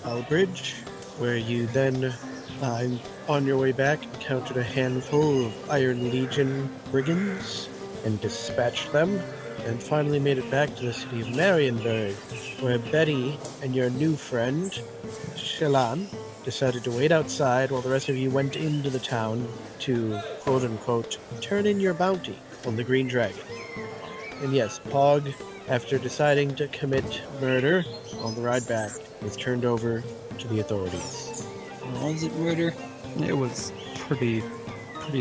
Albridge, where you then, on your way back, encountered a handful of Iron Legion brigands and dispatched them, and finally made it back to the city of Marienburg, where Betty and your new friend, Shallan, decided to wait outside while the rest of you went into the town to, quote-unquote, turn in your bounty on the Green Dragon. And yes, Pog, after deciding to commit murder on the ride back, was turned over to the authorities. Was it murder? It was pretty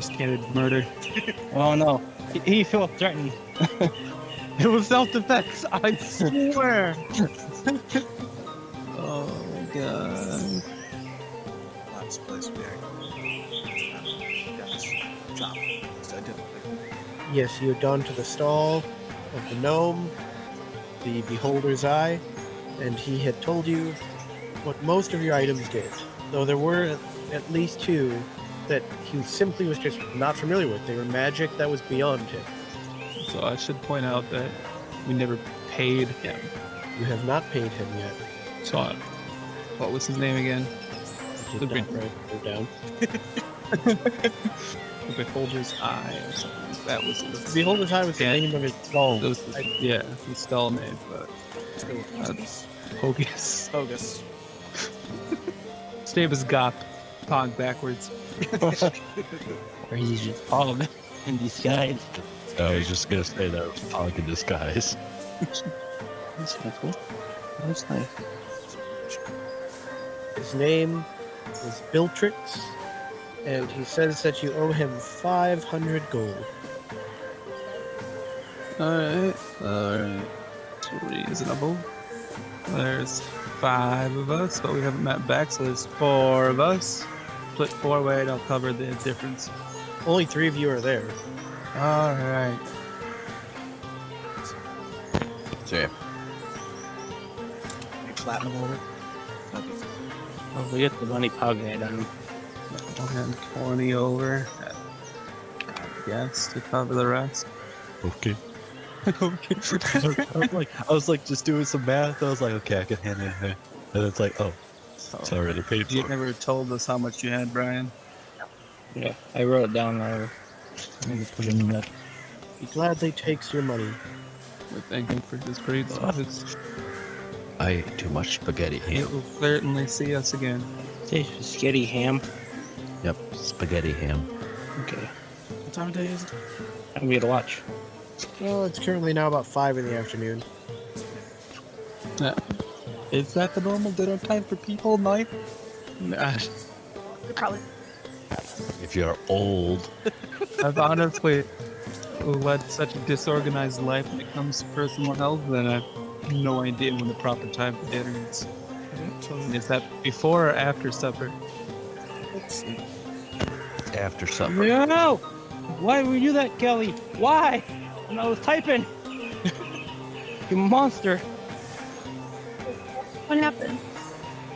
standard murder. Oh no, he felt threatened. It was self-defense, I swear. Oh my god. Last place we chop. So I did. Yes, you had gone to the stall of the gnome, the Beholder's Eye, and he had told you what most of your items did, though there were at least two that he simply was just not familiar with. They were magic that was beyond him. So I should point out that we never paid him. You have not paid him yet. So what was his name again? Just not right, go down. The Beholder's Eye or something. That was The Beholder's Eye was the name of his skull. Yeah, his skull name, but Let's go with Hocus. Hocus. Hocus. His name is Gop. Pog backwards. Or he's just Pog in disguise. I was just gonna say that was Pog in disguise. That's kind of cool. That's nice. His name is Biltrix, and he says that you owe him 500 gold. Alright. It's reasonable. There's 5 of us, but we haven't met back, so there's 4 of us. Split 4-way, and I'll cover the difference. Only 3 of you are there. Alright. So yeah. You flatten him over. Oh, we get the money Pog had on him. And 20 over. Yes, to cover the rest. Okay. I was like just doing some math. I was like, okay, I can hand it here. And it's like, oh, it's already paid You for. never told us how much you had, Brian. Yeah, I wrote it down. I put it in that. He gladly takes your money. We thank him for his great service. I ate too much spaghetti He ham. will certainly see us again. Tastes skitty ham. Yep, spaghetti ham. Okay. What time of day is it? I'm gonna watch. Well, it's currently now about 5 in the afternoon. Is that the normal dinner time for people, Mike? Nah, Probably. If you're old, I've honestly led such a disorganized life when it comes to personal health that I have no idea when the proper time for dinner is. Is that before or after supper? Let's see. after supper. No! Why would you do that, Kelly? Why? When I was typing. You monster. What happened?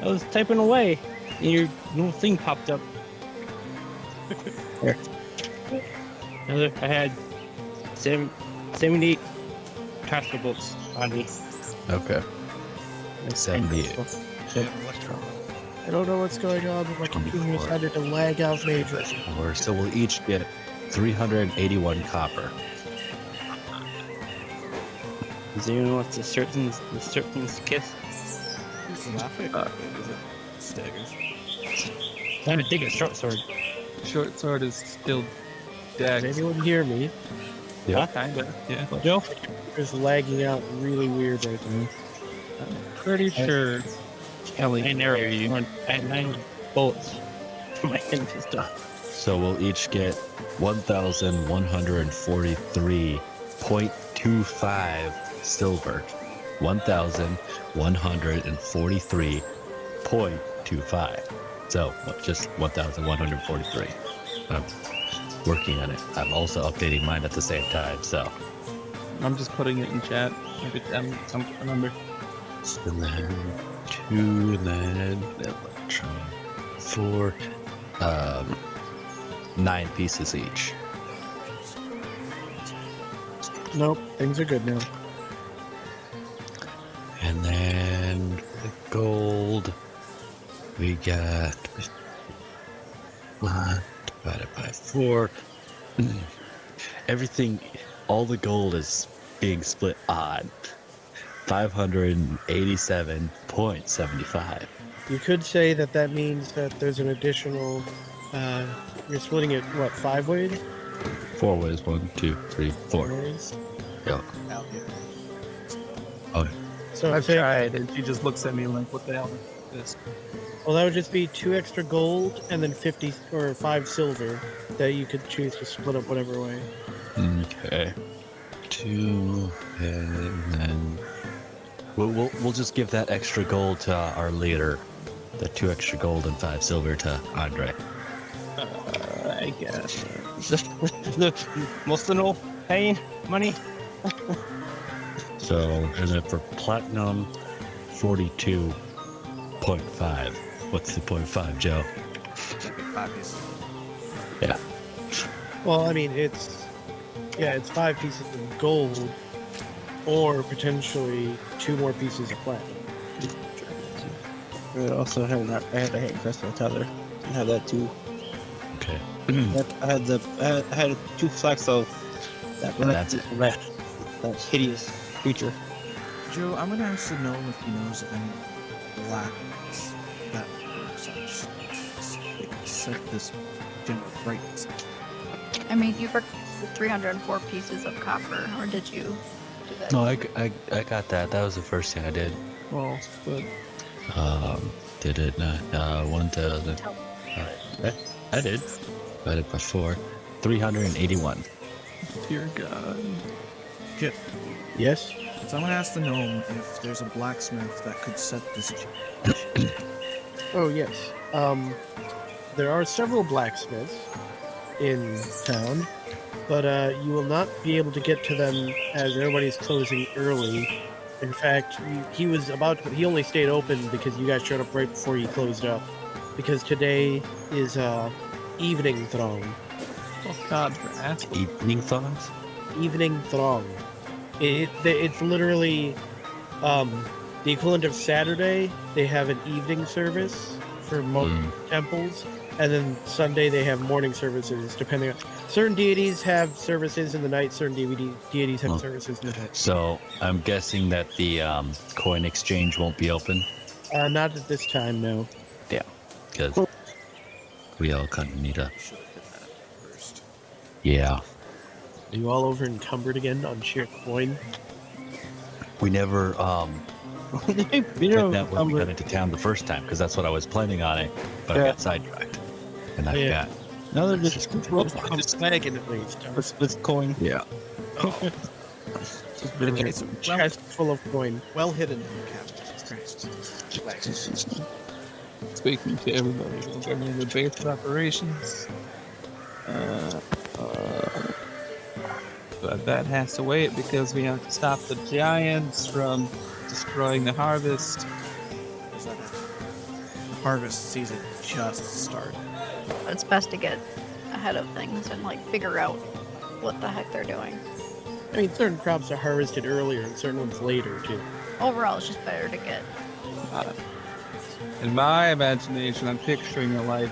I was typing away, and your little thing popped up. Here. I had 78 Costco books on me. Okay. 78. I don't know what's going on, but my computer 24. decided to lag out major. So we'll each get 381 copper. Does anyone know what's the certain kiss? Who's laughing? Is it staggers? Time to take a short sword. Short sword is still Does dead. anyone hear me? Yeah. Kinda, yeah. Joe? It's lagging out really weird right now. Pretty sure. Kelly. I never hear you. I had 9 bullets. My head just done. So we'll each get 1,143.25 silver. 1,143.25. So just 1,143. I'm working on it. I'm also updating mine at the same time. So I'm just putting it in chat. Maybe I'm remember. and then 2, and then electron 4, 9 pieces each. Nope, things are good now. And then the gold We got 1 divided by 4. Everything, all the gold is being split odd. 587.75. You could say that means that there's an additional. You're splitting it what, 5 ways? 4 ways. 1, 2, 3, 4. Ways? Yeah. Out here. Okay. So I've say- tried, and she just looks at me like, what the hell is this? Well, that would just be 2 extra gold and then 50 or 5 silver that you could choose to split up whatever way. Okay. 2, and then we'll just give that extra gold to our leader. The 2 extra gold and 5 silver to Andre. I guess. Most of no paying money. So, and then for platinum, 42.5. What's the 0.5, Joe? Like 5 pieces. Yeah. Well, I mean, it's 5 pieces of gold, or potentially 2 more pieces of platinum. We also had I had a hand crystal tether. I had that too. Okay. I had 2 stacks of that. That's it. That hideous creature. Joe, I'm gonna ask the gnome if he knows any black that or such. They can set this general brightness. I mean, you forgot 304 pieces of copper, or did you do that? No, I got that. That was the first thing I did. Well, but Did it not? 1,000. Tell- I did. Divided by 4. 381. dear God. Yes? So I'm gonna ask the gnome if there's a blacksmith that could set this. Oh, yes. There are several blacksmiths in town, but you will not be able to get to them as everybody's closing early. In fact, he only stayed open because you guys showed up right before he closed up. Because today is evening throng. Oh God, for asshole. Evening thongs? Evening throng. It's literally the equivalent of Saturday. They have an evening service for most temples, and then Sunday they have morning services. Depending on certain deities have services in the night, certain deities have services in the day. So I'm guessing that the coin exchange won't be open. Not at this time, no. Because we all kind of need a. Should have hit that first. Yeah. Are you all over encumbered again on sheer coin? We never You did know, that when we got into town the first time, because that's what I was planning on it, but I Yeah. got sidetracked. And I Yeah. got. now they're just Just wagon at least. a split coin. Yeah. Just been Okay, so Chest full of coin. well hidden in the cabinet. Speaking to everybody, we're going to the base of operations. But that has to wait because we have to stop the giants from destroying the harvest. Is that it? The harvest season just started. It's best to get ahead of things and figure out what the heck they're doing. I mean, certain crops are harvested earlier and certain ones later, too. Overall, it's just better to get. In my imagination, I'm picturing it like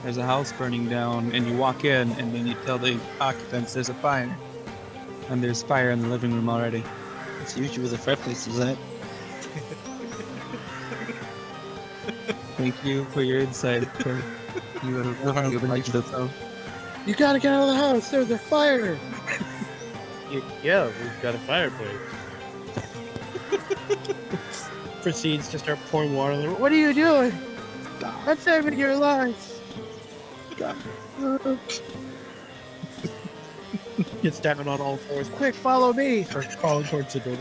there's a house burning down, and you walk in, and then you tell the occupants there's a fire, and there's fire in the living room already. It's usually where the fireplace is at. Thank you for your insight. Kurt. You have like this. You gotta get out of the house. There's a fire. Yeah, we've got a fireplace. Proceeds to start pouring water on the room. What are you doing? I'm saving your lives. Gets down on all fours. Quick, follow me. Starts crawling towards the door.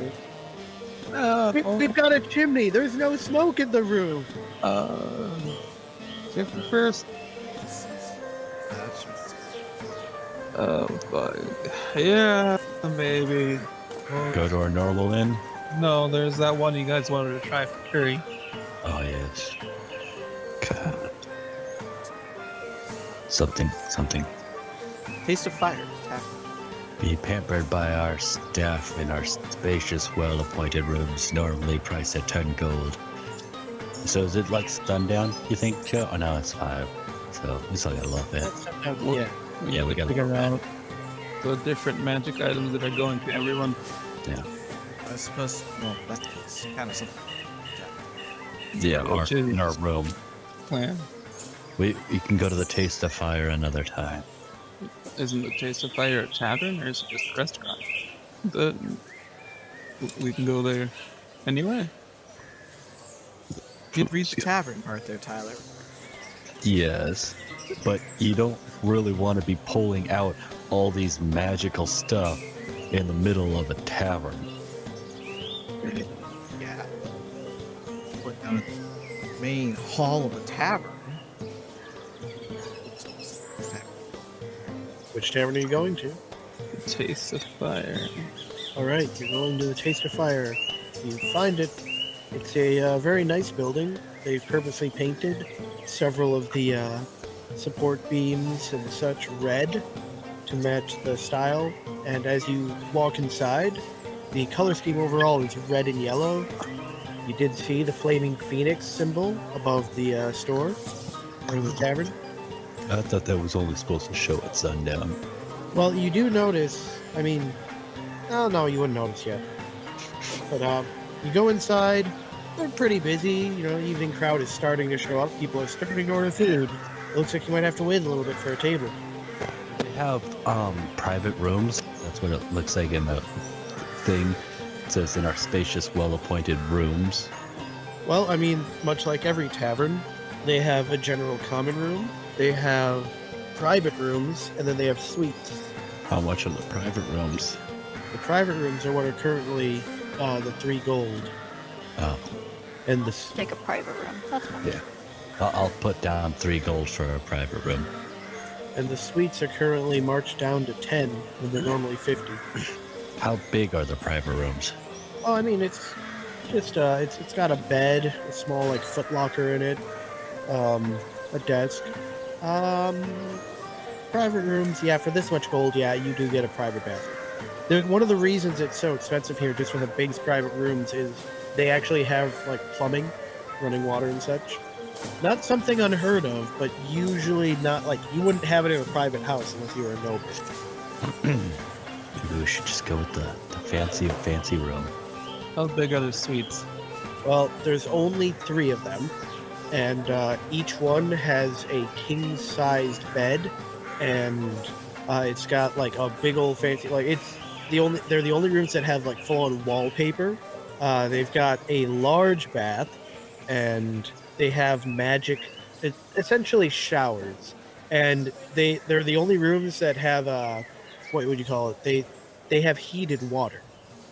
We've got a chimney. There's no smoke in the room. Jeffrey first. That's But yeah, maybe. Go to our normal inn. No, there's that one you guys wanted to try for curry. Oh yes. God. Something. Taste of fire. Tavern. Be pampered by our staff in our spacious, well-appointed rooms, normally priced at 10 gold. So is it like sundown, you think, Joe? Oh, no, it's 5. So we still got a little bit. Yeah. Yeah, we got a Figure little out the different magic items that are going to everyone. I suppose. Well, that's kind of something. Yeah, Which in our is- room. Plan. We can go to the Taste of Fire another time. Isn't the Taste of Fire a tavern or is it just a restaurant? We can go there anyway. You'd reach the tavern part there, Tyler. Yes, but you don't really want to be pulling out all these magical stuff in the middle of a tavern. Yeah. Put down at the main hall of a tavern. Which tavern are you going to? Taste of Fire. All right, you're going to the Taste of Fire. You find it. It's a very nice building. They've purposely painted several of the support beams and such red to match the style. And as you walk inside, the color scheme overall is red and yellow. You did see the flaming phoenix symbol above the store or the tavern. I thought that was only supposed to show at sundown. Well, you do notice. I mean, oh no, you wouldn't notice yet. But you go inside. They're pretty busy. You know, evening crowd is starting to show up. People are starting to order food. It looks like you might have to wait a little bit for a table. They have private rooms. That's what it looks like in the thing. It says in our spacious, well-appointed rooms. Well, I mean, much like every tavern, they have a general common room. They have private rooms, and then they have suites. How much are the private rooms? The private rooms are what are currently the 3 gold. Oh, And the Take a private room. That's fine. yeah. I'll put down 3 gold for a private room. and the suites are currently marched down to 10 when they're normally 50. How big are the private rooms? Oh, I mean, it's just it's got a bed, a small like foot locker in it, a desk. Private rooms, yeah, for this much gold, yeah, you do get a private bathroom. One of the reasons it's so expensive here, just for the big private rooms, is they actually have like plumbing, running water and such. Not something unheard of, but usually not like you wouldn't have it in a private house unless you were a noble. Maybe we should just go with the fancy room. How big are the suites? Well, there's only 3 of them, and each one has a king-sized bed, and it's got like a big old fancy they're the only rooms that have like full-on wallpaper. They've got a large bath, and they have essentially showers, and they're the only rooms that have what would you call it? They have heated water.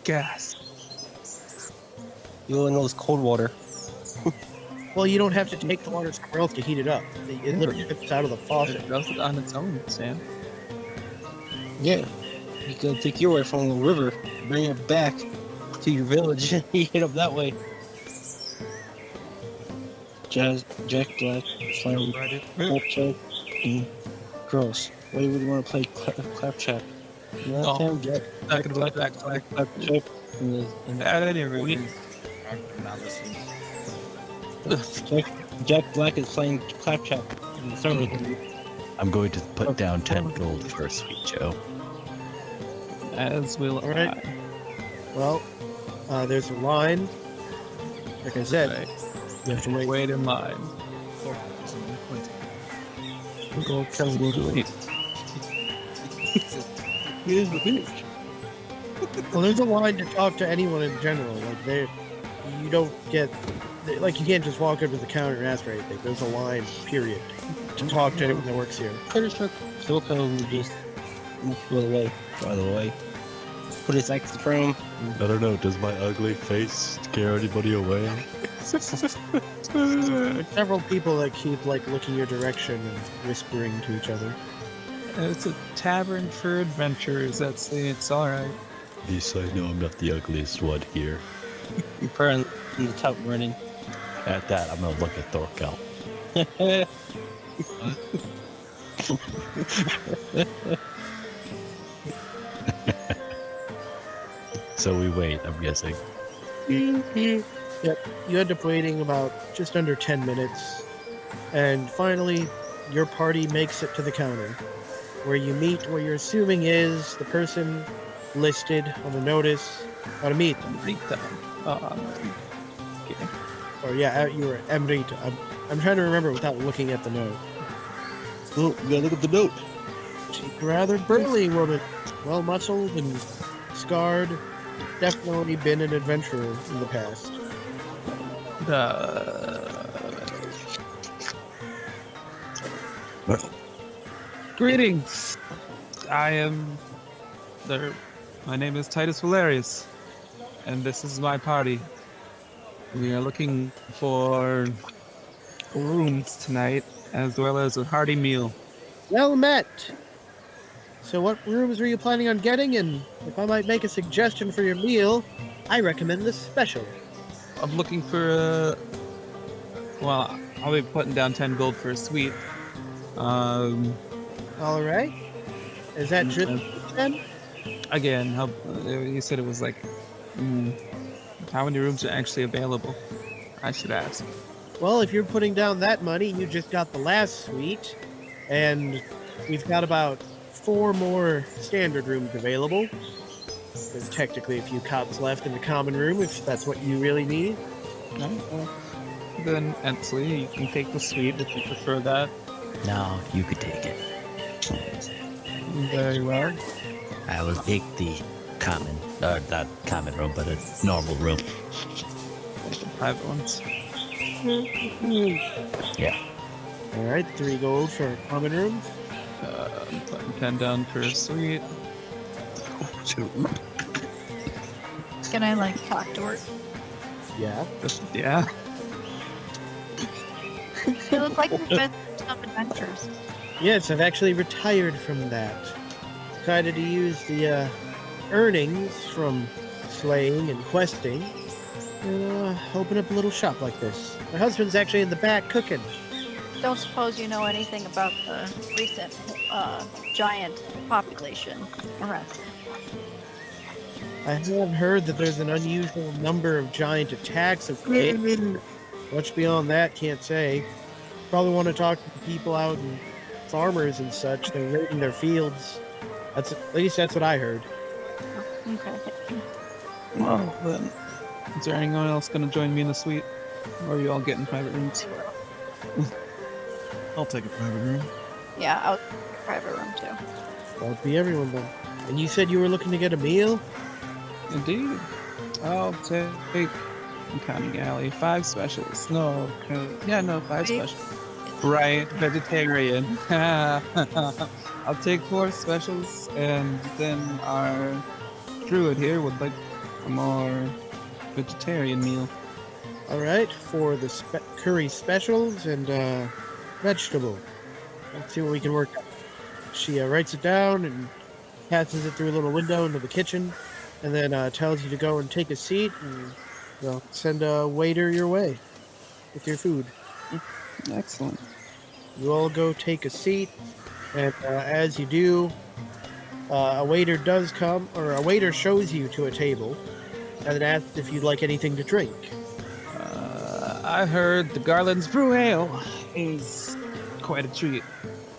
Gas. You only know it's cold water. Well, you don't have to take the water somewhere else to heat it up. It literally drips out of the faucet. It does it on its own, Sam. Yeah. You can take your way from the river, bring it back to your village, and heat it up that way. Jack Black, Flame, Claptrap, and Gross. Why would you want to play Claptrap? You know, Oh. Jack Back and black. Claptrap, and At any rate, I'm not listening. Jack Black is playing Claptrap in the server. I'm going to put down 10 gold for a sweet Joe. as will All right. I. Well, there's a line. Like I said, Right. you have to wait. Wait in line. Go tell me to wait. It is the village. Well, there's a line to talk to anyone in general. Like you don't get, like you can't just walk up to the counter and ask for anything. There's a line, period, to talk to anyone that works here. Pretty sure Thorkell would just move away, by the way. Put his axe to prone. I don't know, does my ugly face scare anybody away? There's several people that keep like looking your direction and whispering to each other. It's a tavern for adventurers that say it's alright. Yes, I know I'm not the ugliest one here. You're probably in the top running. At that, I'm gonna look at Thorkell. So we wait, I'm guessing. You end up waiting about just under 10 minutes, and finally, your party makes it to the counter, where you meet what you're assuming is the person listed on the notice how to meet them. Rita. Okay. Or yeah, you were Amrita. I'm trying to remember without looking at the note. Oh, you gotta look at the note. She's a rather burly woman, well-muscled and scarred. Definitely been an adventurer in the past. Greetings. I am there. My name is Titus Valerius, and this is my party. We are looking for rooms tonight, as well as a hearty meal. Well met. So what rooms were you planning on getting? And if I might make a suggestion for your meal, I recommend the special. I'm looking for well, I'll be putting down 10 gold for a suite. All right. Is that just 10? Again, you said it was like, how many rooms are actually available? I should ask. Well, if you're putting down that money, you just got the last suite, and we've got about 4 more standard rooms available. There's technically a few cots left in the common room, if that's what you really need. Then, Ensley, you can take the suite if you prefer that. No, you could take it. Very well. I will take the common, or not common room, but a normal room. The private ones. Yeah. All right, 3 gold for a common room. I'm putting 10 down for a suite. Can I like talk to her? Yeah. Yeah. You look like you've been through some adventures. Yes, I've actually retired from that. Decided to use the earnings from slaying and questing and open up a little shop like this. My husband's actually in the back cooking. Don't suppose you know anything about the recent giant population around here? I have heard that there's an unusual number of giant attacks of late. Much beyond that, can't say. Probably want to talk to the people out and farmers and such. They're raiding their fields. At least that's what I heard. Okay. Well, then, is there anyone else going to join me in the suite? Or are you all getting private rooms? I'll take a private room. Yeah, I'll private room too. That'll be everyone then. And you said you were looking to get a meal? Indeed. I'll take, I'm counting alley, 5 specials. No, 5 specials. Right, vegetarian. I'll take 4 specials, and then our druid here would like a more vegetarian meal. All right, for the curry specials and vegetable. Let's see what we can work out. She writes it down and passes it through a little window into the kitchen, and then tells you to go and take a seat and send a waiter your way with your food. Excellent. You all go take a seat, and as you do, a waiter does come, or a waiter shows you to a table, and then asks if you'd like anything to drink. I heard the Garland's Brew Ale is quite a treat.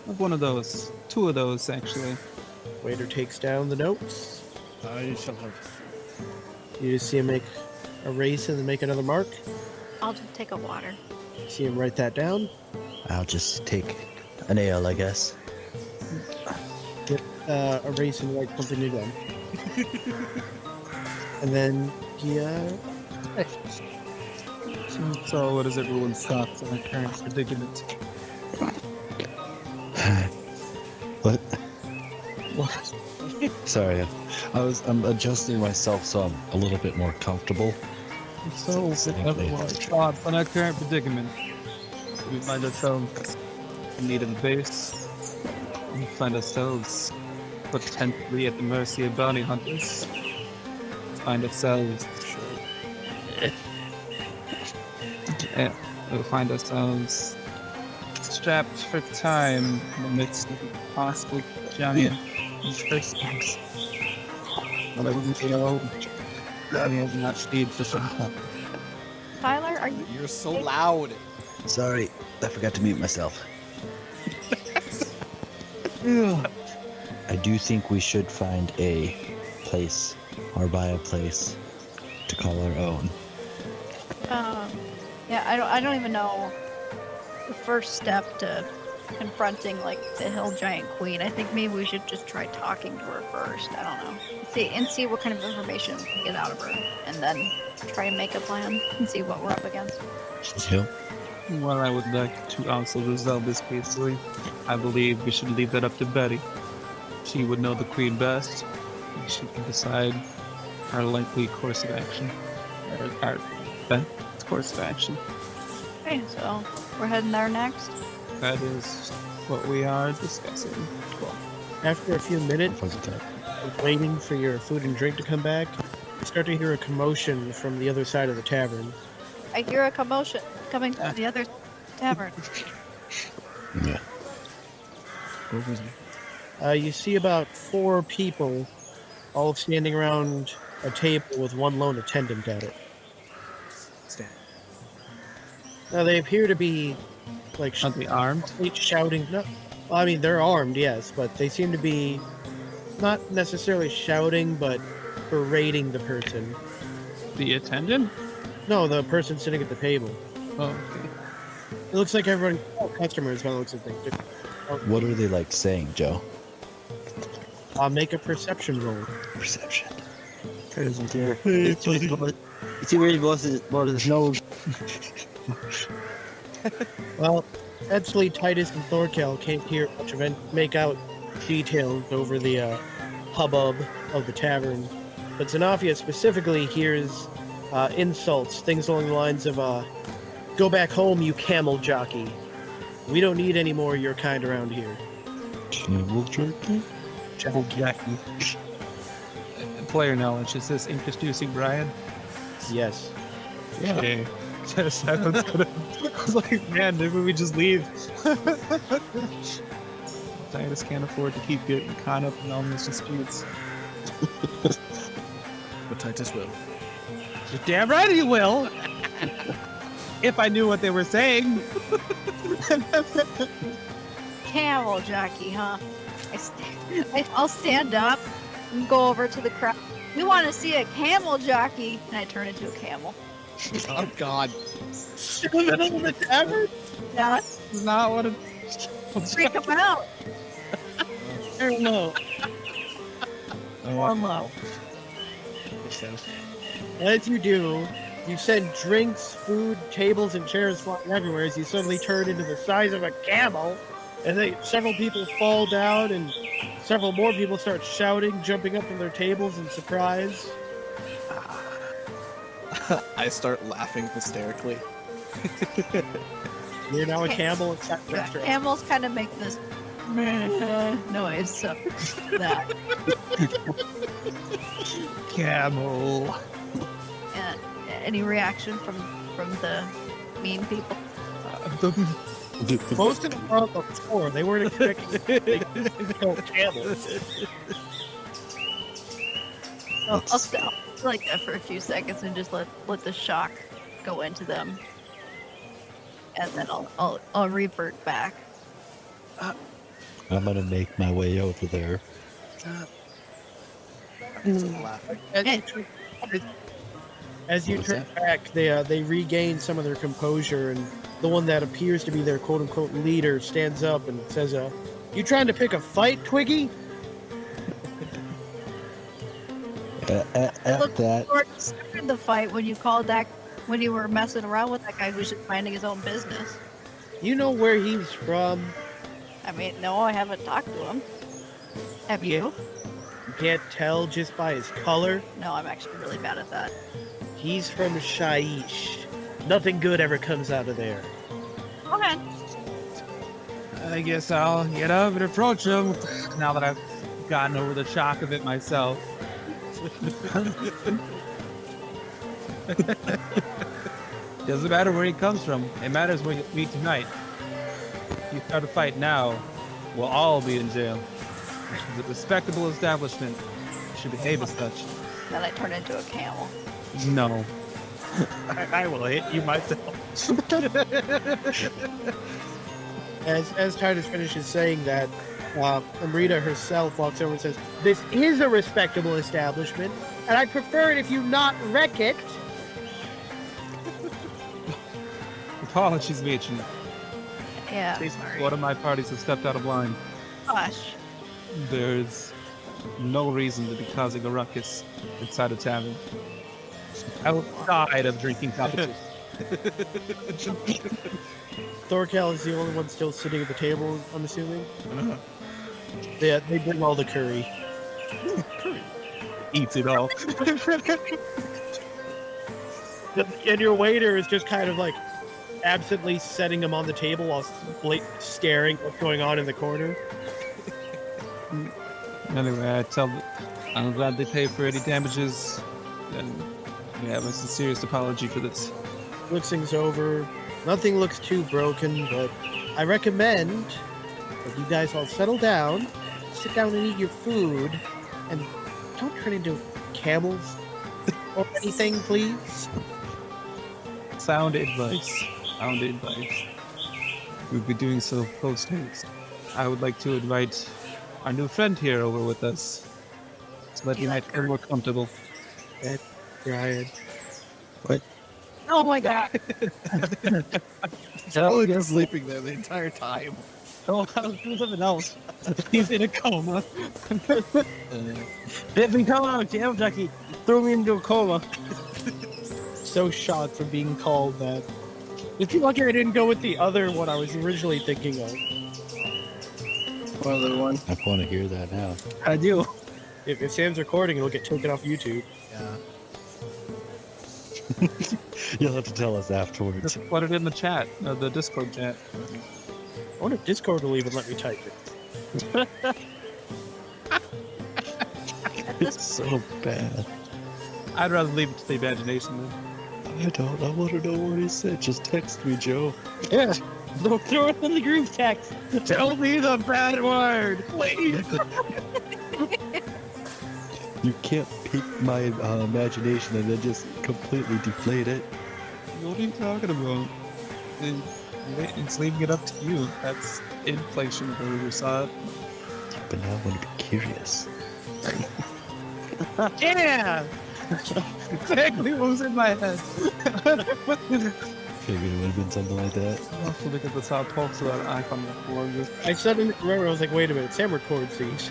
Of one of those. 2 of those, actually. Waiter takes down the notes. I shall have. You just see him make a race and then make another mark. I'll just take a water. See him write that down. I'll just take an ale, I guess. Erase and write something again. And then he exits. So what does everyone thoughts on the current predicament? What? What? Sorry, I'm adjusting myself so I'm a little bit more comfortable. So everyone's thoughts on our current predicament. We find ourselves in need of a base. We find ourselves potentially at the mercy of bounty hunters. Find ourselves we'll find ourselves strapped for time in the midst of possibly giant earthquakes. But we have not stayed for some time. Are you? You're so loud. Sorry, I forgot to mute myself. I do think we should find a place, or buy a place, to call our own. Yeah, I don't even know the first step to confronting like the hill giant queen. I think maybe we should just try talking to her first. I don't know. See what kind of information we can get out of her, and then try and make a plan and see what we're up against. Yep. Well, I would like to also resolve this peacefully. I believe we should leave that up to Betty. She would know the queen best, and she can decide our likely course of action. Our best course of action. Okay, so we're heading there next. That is what we are discussing. Cool. After a few minutes What's that? of waiting for your food and drink to come back, you start to hear a commotion from the other side of the tavern. I hear a commotion coming from the other tavern. Yeah. Over there. You see about 4 people all standing around a table with one lone attendant at it. Stand. Now, they appear to be like Are they armed? shouting. No, well, I mean, they're armed, yes, but they seem to be not necessarily shouting, but berating the person. The attendant? No, the person sitting at the table. Oh, okay. It looks like everyone, customers, by the looks of things. What are they like saying, Joe? Make a perception roll. Perception. It's too weird to blow to the nose. Well, Edsley, Titus, and Thorkell can't hear much of it, make out details over the hubbub of the tavern. But Xenophia specifically hears insults, things along the lines of, go back home, you camel jockey. We don't need any more of your kind around here. Camel jerky? Jackal Jackie. Player knowledge, is this introducing Brian? Yes. Yeah. Okay. Yes, I was like, man, maybe we just leave. Titus can't afford to keep getting caught up in all these disputes. But Titus will. You're damn right he will! If I knew what they were saying. Camel jockey, huh? I'll stand up and go over to the crowd. We want to see a camel jockey, and I turn into a camel. Oh God. In the middle of the tavern? Yeah, That's not what it... freak him out. Very low. Or low. As you do, you send drinks, food, tables, and chairs flying everywhere as you suddenly turn into the size of a camel. And then several people fall down, and several more people start shouting, jumping up from their tables in surprise. I start laughing hysterically. You're now a camel. It's not restaurant. Camels kind of make this noise, so that. Camel. And any reaction from the mean people? Most of them are on the floor. They weren't expecting to go camels. I'll stop like that for a few seconds and just let the shock go into them, and then I'll revert back. I'm gonna make my way over there. I'm just laughing. As you turn back, they regain some of their composure, and the one that appears to be their quote-unquote leader stands up and says, you trying to pick a fight, Twiggy? At Look, that, you started the fight when you were messing around with that guy who's just minding his own business. You know where he's from? I mean, no, I haven't talked to him. Have you? You can't tell just by his color. No, I'm actually really bad at that. He's from Shaiish. Nothing good ever comes out of there. Okay. I guess I'll get up and approach him now that I've gotten over the shock of it myself. Doesn't matter where he comes from. It matters where you meet tonight. If you start a fight now, we'll all be in jail. This is a respectable establishment. You should behave as such. Then I turn into a camel. No. I will hit you myself. As Titus finishes saying that, Amrita herself walks over and says, "This is a respectable establishment, and I'd prefer it if you not wreck it." Apologies, Meechin. Yeah, sorry. One of my parties has stepped out of line. Gosh. There's no reason to be causing a ruckus inside a tavern. Outside of drinking competition. Thorkell is the only one still sitting at the table, I'm assuming. Yeah, they bring all the curry. Eats it all. And your waiter is just kind of like absently setting them on the table while staring at what's going on in the corner. Anyway, I'm glad they paid for any damages. And yeah, my sincerest apology for this. Looks things over. Nothing looks too broken, but I recommend that you guys all settle down, sit down and eat your food, and don't turn into camels or anything, please. Sound advice. Sound advice. We'll be doing so post haste. I would like to invite our new friend here over with us, so that he might feel more comfortable. Ryan. Oh my god. He's been sleeping there the entire time. Oh, I was doing something else. He's in a coma. Let me come out, damn Jackie. Throw me into a coma. So shocked from being called that. If you're lucky I didn't go with the other one I was originally thinking of. One other one. I want to hear that now. I do. If Sam's recording, it'll get taken off YouTube. Yeah. You'll have to tell us afterwards. Just put it in the chat, the Discord chat. I wonder if Discord will even let me type it. It's so bad. I'd rather leave it to the imagination then. I don't. I want to know what he said. Just text me, Joe. Yeah. Don't throw it in the group text. Tell me the bad word, please. You can't pique my imagination and then just completely deflate it. What are you talking about? It's leaving it up to you. That's inflation of where we saw it. But now I want to be curious. Yeah! Exactly what was in my head. Figured it would have been something like that. I'll have to look at this how it talks about icon before this. I suddenly remember, I was like, wait a minute, Sam records these.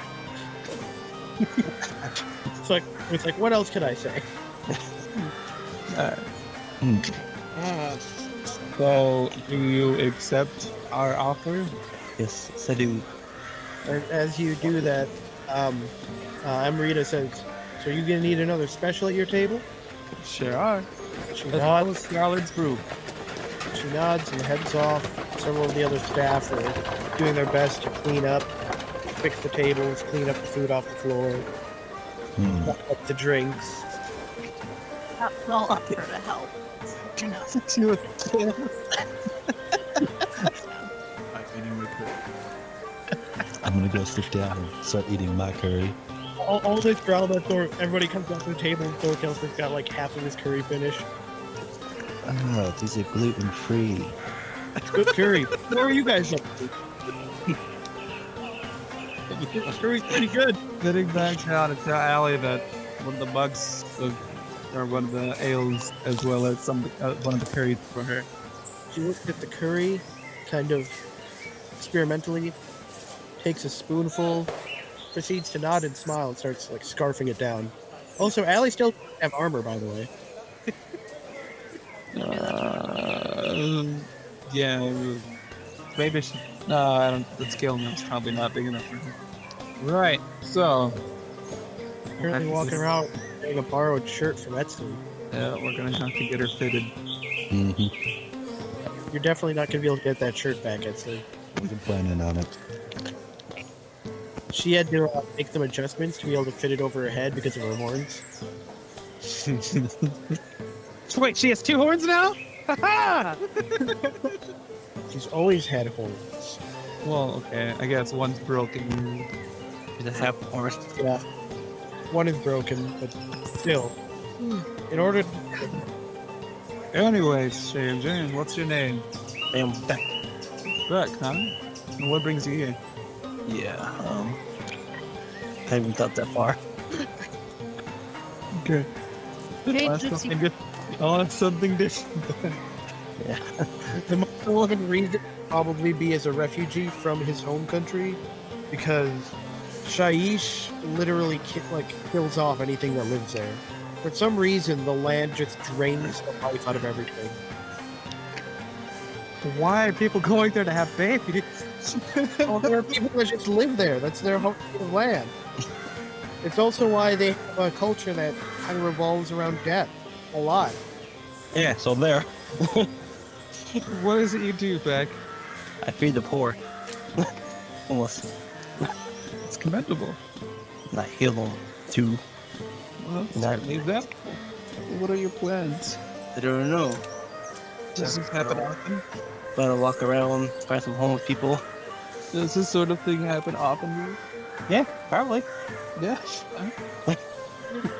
It's like, what else could I say? So, do you accept our offer? Yes, I do. And as you do that, Amrita says, "So are you gonna need another special at your table?" Sure are. She Let's nods. follow Dnd Group. She nods and heads off. Several of the other staff are doing their best to clean up, fix the tables, clean up the food off the floor, mop up the drinks. I'll offer to help. You know. Anyway, I'm gonna go sit down and start eating my curry. All this drama, everybody comes up to the table and Thorkell's got like half of his curry finished. Oh, these are gluten free. It's good curry. What are you guys up to? The curry's pretty good. Getting back down to tell Allie that one of the mugs or one of the ales, as well as one of the curries for her. She looks at the curry, kind of experimentally, takes a spoonful, proceeds to nod and smile, and starts like scarfing it down. Also, Allie still have armor, by the way. Yeah, maybe she. No, I don't. The scale note's probably not big enough for her. Right. So. Currently walking around wearing a borrowed shirt from Etsy. Yeah, we're gonna have to get her fitted. Mm-hmm. You're definitely not gonna be able to get that shirt back, Etsy. I've been planning on it. She had to make some adjustments to be able to fit it over her head because of her horns. Wait, she has 2 horns now? She's always had horns. Well, okay. I guess one's broken. She does have horns. Yeah. One is broken, but still. In order to Anyways, stranger, what's your name? I am back. Beck, huh? And what brings you here? Yeah, I haven't thought that far. Okay. Hey, Want Gypsy. something different? I want something different. Yeah. The most relevant reason would probably be as a refugee from his home country, because Shaiish literally kills off anything that lives there. For some reason, the land just drains the life out of everything. Why are people going there to have babies? Well, there are people that just live there. That's their home land. It's also why they have a culture that kind of revolves around death a lot. Yeah, so there. What is it you do, Beck? I feed the poor. Almost. It's commendable. And I heal them too. Well, Not- certainly that. What are your plans? I don't know. Does this happen often? But I walk around, find some homeless people. Does this sort of thing happen often? Yeah, probably. Yeah.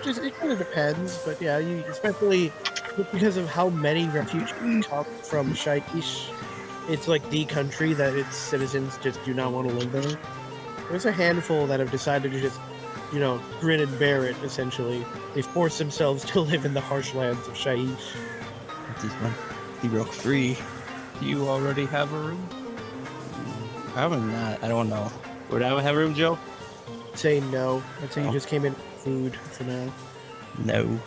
It kind of depends, but yeah, especially because of how many refugees come from Shaiish, it's like the country that its citizens just do not want to live there. There's a handful that have decided to just, grin and bear it, essentially. They force themselves to live in the harsh lands of Shaiish. This one. He broke free. Do you already have a room? Probably not. I don't know. Would I have a room, Joe? Say no. I'd say you Oh. just came in with food for now. No.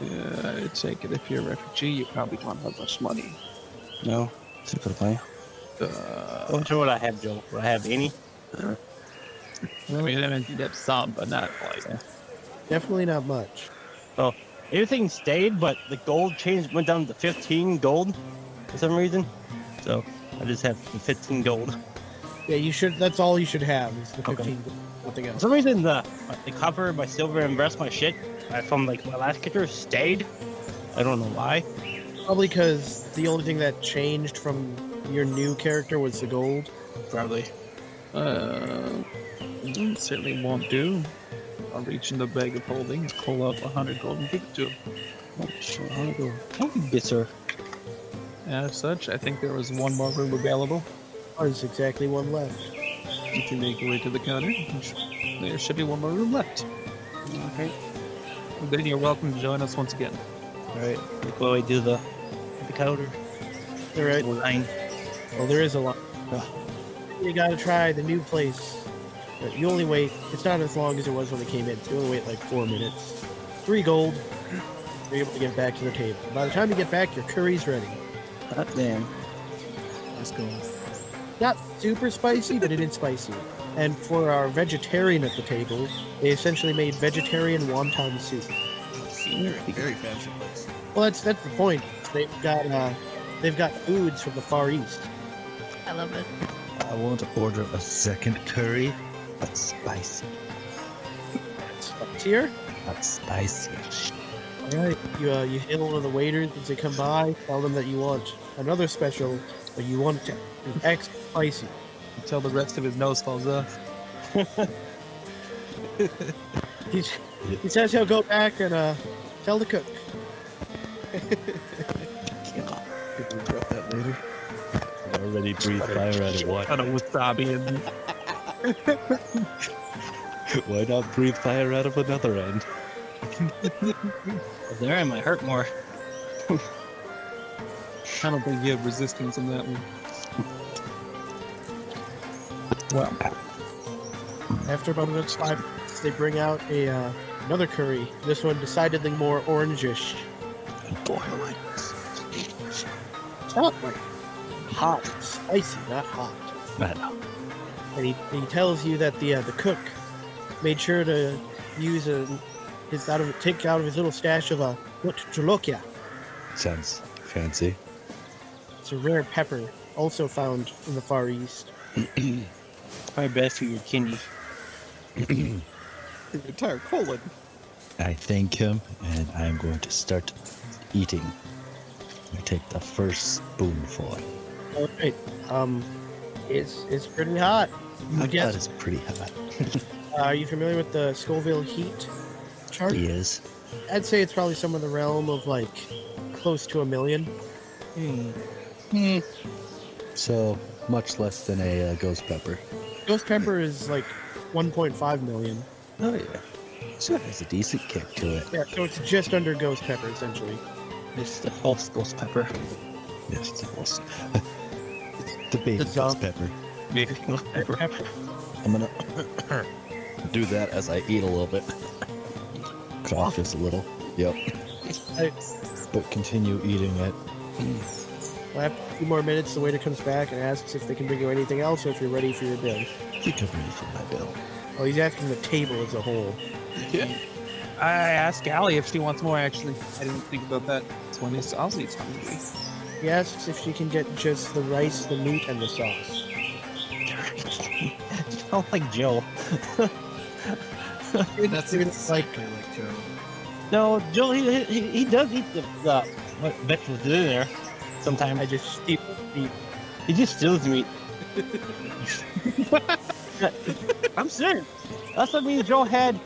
Yeah, I take it if you're a refugee, you probably don't have much money. No. That's a good plan. I'm sure what I have, Joe. Would I have any? I mean, you'd have some, but not like. Definitely not much. Everything stayed, but the gold went down to 15 gold for some reason. So I just have 15 gold. Yeah, you should. That's all you should have is the Okay. 15. Nothing For else. some reason, the copper, my silver, and the rest of my shit from my last character stayed. I don't know why. Probably because the only thing that changed from your new character was the gold. Probably. Certainly won't do. I'll reach in the bag of holdings, pull up 100 gold and give it to him. Oh, sure. I'll go. Yes, sir. As such, I think there was one more room available. There's exactly one left. You can make your way to the counter. There should be one more room left. Okay. And then you're welcome to join us once again. All right. Look what I do the counter. All right. Line. Well, there is a lot. You gotta try the new place. But you only wait. It's not as long as it was when it came in. So you only wait like 4 minutes. 3 gold. You're able to get back to the table. By the time you get back, your curry's ready. Hot damn. Let's go. Not super spicy, but it is spicy. And for our vegetarian at the table, they essentially made vegetarian wonton soup. Very fancy place. Well, that's the point. They've got foods from the Far East. I love it. I want to order a second curry, but spicy. Spicier? Not spicy. All right. You hail one of the waiters as they come by. Tell them that you want another special, but you want it to be extra spicy. Until the rest of his nose falls off. He says he'll go back and tell the cook. Could we regret that later? I already breathed fire out of one. Kind of wasabi in there. Why not breathe fire out of another end? There, I might hurt more. I don't think you have resistance on that one. Well, After about another 5 minutes, they bring out another curry. This one decidedly more orangish. Boy, I like It's not like hot, spicy, not hot. that. And he tells you that the cook made sure to use take out of his little stash of a cholokia. Sounds fancy. It's a rare pepper, also found in the Far East. Probably best for your kidney. The entire colon. I thank him, and I am going to start eating. I take the first spoonful. All right. It's pretty hot. My Yes. God is pretty hot. Are you familiar with the Scoville heat chart? He is. I'd say it's probably some of the realm of like close to $1 million. So much less than a ghost pepper. Ghost pepper is like 1.5 million. Oh yeah. So it has a decent kick to it. Yeah, so it's just under ghost pepper essentially. It's the false ghost pepper. Yes, it's almost. The baby The ghost dog. pepper. Maybe ghost pepper. I'm gonna do that as I eat a little bit. Cough just a little. Yep. But continue eating it. Well, after a few more minutes, the waiter comes back and asks if they can bring you anything else or if you're ready for your bill. You can ready for my bill. Oh, he's asking the table as a whole. I asked Allie if she wants more, actually. I didn't think about that. It's when it's Ozzy's hungry. He asks if she can get just the rice, the meat, and the sauce. You sound like Joe. That's Like- like Joe. No, Joe, he does eat the what vegetables in there. Sometimes I just steal meat. he just steals meat. I'm serious. That's what me and Joe had.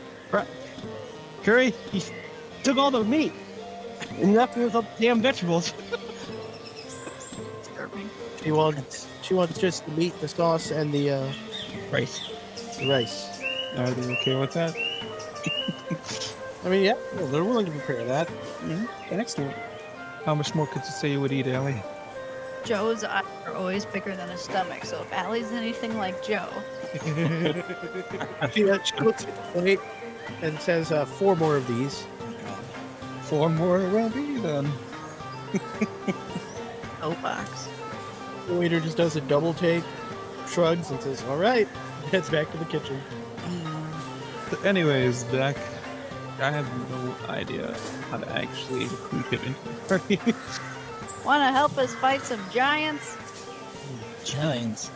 Curry, he took all the meat and left me with all the damn vegetables. Disturbing. She wants just the meat, the sauce, and the Rice. rice. Are they okay with that? I mean, yeah, well, they're willing to prepare that. Excellent. How much more could you say you would eat, Allie? Joe's eyes are always bigger than his stomach, so if Allie's anything like Joe, She looks at the plate and says, 4 more of these. 4 more will be then. no box. The waiter just does a double take, shrugs, and says, all right, heads back to the kitchen. Anyways, Beck, I have no idea how to actually recruit him into the party. Want to help us fight some giants? Giants.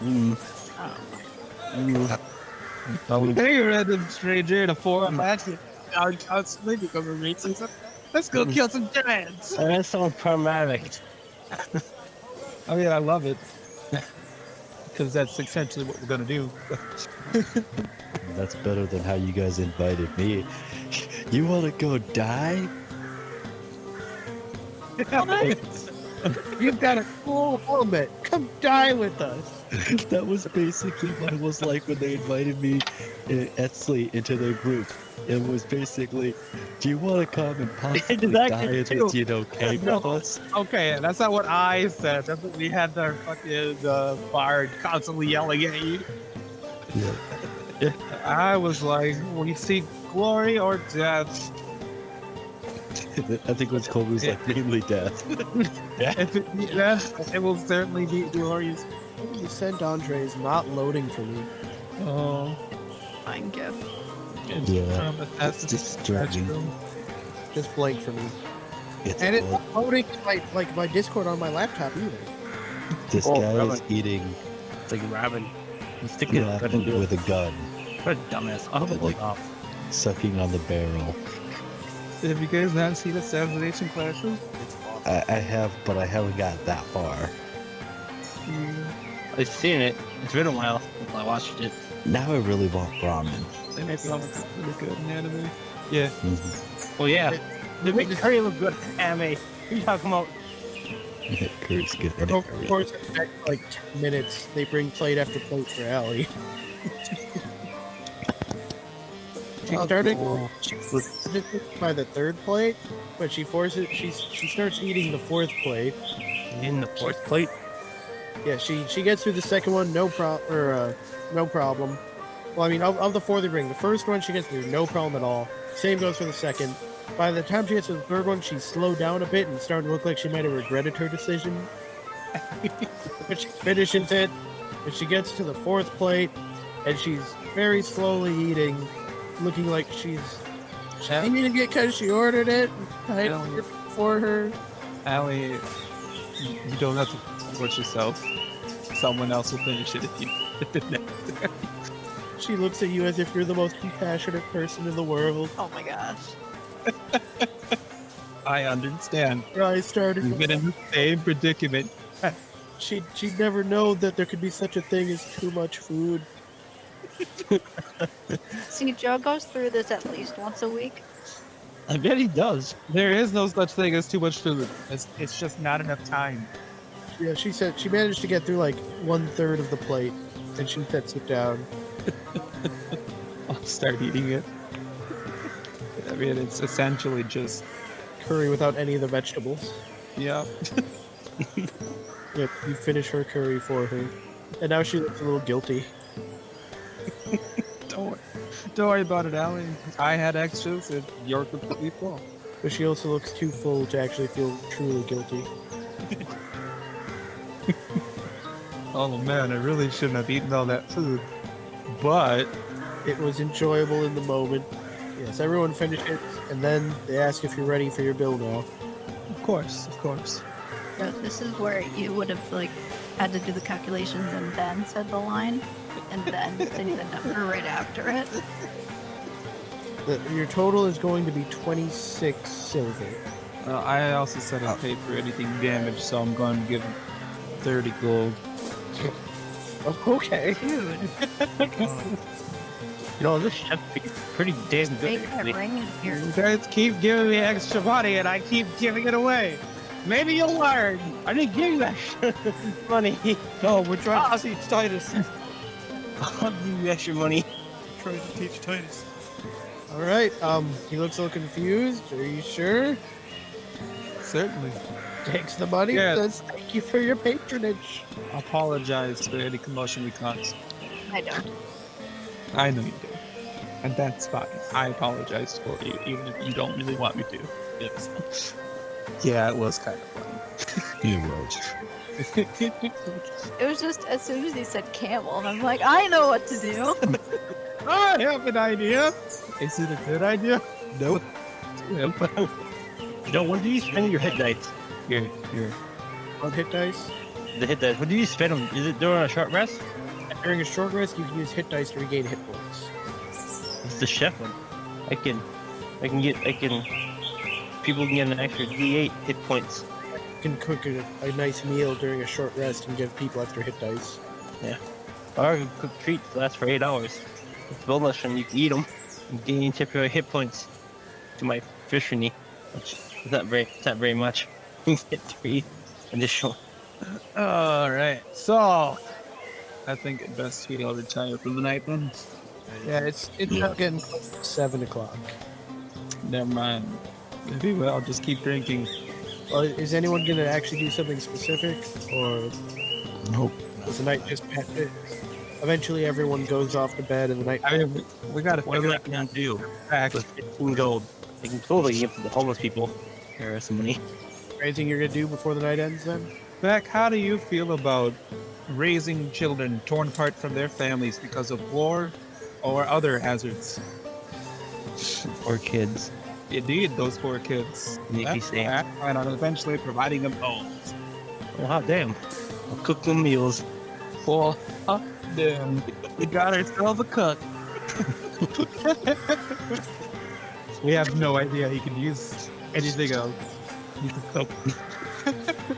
Oh, Hey, random stranger in a forum actually down constantly because we're racing. Let's go kill some giants. That sounds problematic. I mean, I love it. Because that's essentially what we're going to do. That's better than how you guys invited me. You want to go die? You've got a cool helmet. Come die with us. That was basically what it was like when they invited me into their group. It was basically, do you want to come and possibly die with, you know, cake with us? Okay, that's not what I said. That's what we had our fucking bard constantly yelling at you. Yeah. I was like, we seek glory or death. I think what's called was like mainly death. If it be death, it will certainly be glorious. You sent Andre is not loading for me. Oh, fine gift. Yeah. That's It's disturbing. Just blank for me. It's And it's cold. not loading my Discord on my laptop either. This Oh, guy is Robin. eating It's like Robin. He's sticking it ramen with a gun, What a dumbass. I'll put Like- it off. sucking on the barrel. Have you guys not seen assassination classes? I have, but I haven't got that far. I've seen it. It's been a while since I watched it. Now I really want ramen. They make it really good in anime. Yeah. Mhm. Well, yeah. They make the curry look good. Anime. What are you talking about? Curry's good. in it, Of curry. course, after like 10 minutes, they bring plate after plate for Allie. She started by the 3rd plate, but she starts eating the 4th plate. In the 4th plate. Yeah, she gets through the 2nd one, no problem. Well, I mean, of the 4 they bring, the 1st one she gets through, no problem at all. Same goes for the 2nd. By the time she gets to the 3rd one, she's slowed down a bit and starting to look like she might have regretted her decision. But she finishes it, and she gets to the 4th plate, and she's very slowly eating, looking like she's eating it because she ordered it. I ordered it for her. Allie, you don't have to force yourself. Someone else will finish it if you She looks at you as if you're the most compassionate person in the world. Oh my gosh. I understand. Her eyes started. You've been in the same predicament. She'd never known that there could be such a thing as too much food. See, Joe goes through this at least once a week. I bet he does. There is no such thing as too much food. It's just not enough time. Yeah, she said she managed to get through like 1/3 of the plate, and she sets it down. I'll start eating it. I mean, it's essentially just Curry without any of the vegetables. yeah. Yep, you finish her curry for her, and now she looks a little guilty. Don't worry about it, Allie. I had extras, and you're completely full. But she also looks too full to actually feel truly guilty. Oh man, I really shouldn't have eaten all that food. But It was enjoyable in the moment. Yes, everyone finishes, and then they ask if you're ready for your bill now. of course. So this is where you would have like had to do the calculations and then said the line, and then say the number right after it. Your total is going to be 26 silver. I also said I'd pay for anything damaged, so I'm going to give him 30 gold. Okay. Dude, You know, this chef is pretty damn good. take that Actually. ring in here. You guys keep giving me extra money, and I keep giving it away. Maybe you'll learn. I didn't give you that money. No, we're trying to teach Titus. I'll give you extra money. Trying to teach Titus. All right. He looks a little confused. Are you sure? Certainly. Takes the money. Yeah. Says thank you for your patronage. Apologize for any commotion we caused. I don't. I know you do. And that's fine. I apologize for you, even if you don't really want me to. Yeah, it was kind of funny. You was. It was just as soon as he said camel, and I'm like, I know what to do. I have an idea. Is it a good idea? Nope. You know, when do you spend your hit dice? Your On hit dice. the hit dice. When do you spend them? Is it during a short rest? During a short rest, you can use hit dice to regain hit points. It's the chef one. People can get an extra D8 hit points. You can cook a nice meal during a short rest and give people extra hit dice. Or I can cook treats that last for 8 hours. It's bonus and you can eat them and gain temporary hit points to my fishery, which is not very much. You get 3 additional. All right. So, I think it best we all retire for the night then. Yeah, it's now getting close to 7 o'clock. Never mind. Maybe I'll just keep drinking. Well, is anyone going to actually do something specific, or Nope. is the night just eventually everyone goes off to bed and the night? I mean, we got to What figure am I out gonna do facts. with 15 gold? I can totally give to the homeless people. There is some money. Anything you're going to do before the night ends then? Beck, how do you feel about raising children torn apart from their families because of war or other hazards? Or kids. Indeed, those poor kids. Make me sad. I plan on eventually providing them homes. Oh, hot damn. I'll cook them meals. Well, damn. We got ourselves a cook. We have no idea he can use anything else. He's a cook.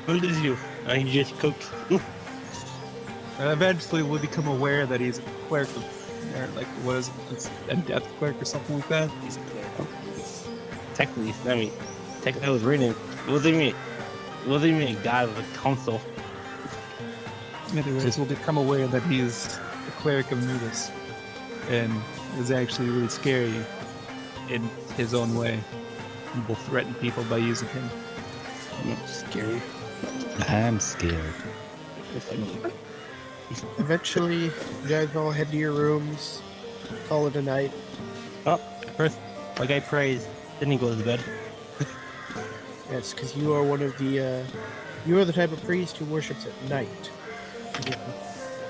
What does you? I just cooked. And eventually we'll become aware that he's a clerk of, or like, what is it? It's a death clerk or something like that. He's a cleric. Technically, technically I was reading. What do you mean? What do you mean, God of the council? Anyways, we'll become aware that he's a cleric of Nudis and is actually really scary in his own way. And will threaten people by using him. Scary. I'm scared. Eventually, you guys all head to your rooms, call it a night. Oh, first, my guy prays, then he goes to bed. Yes, because you are one of the, you are the type of priest who worships at night.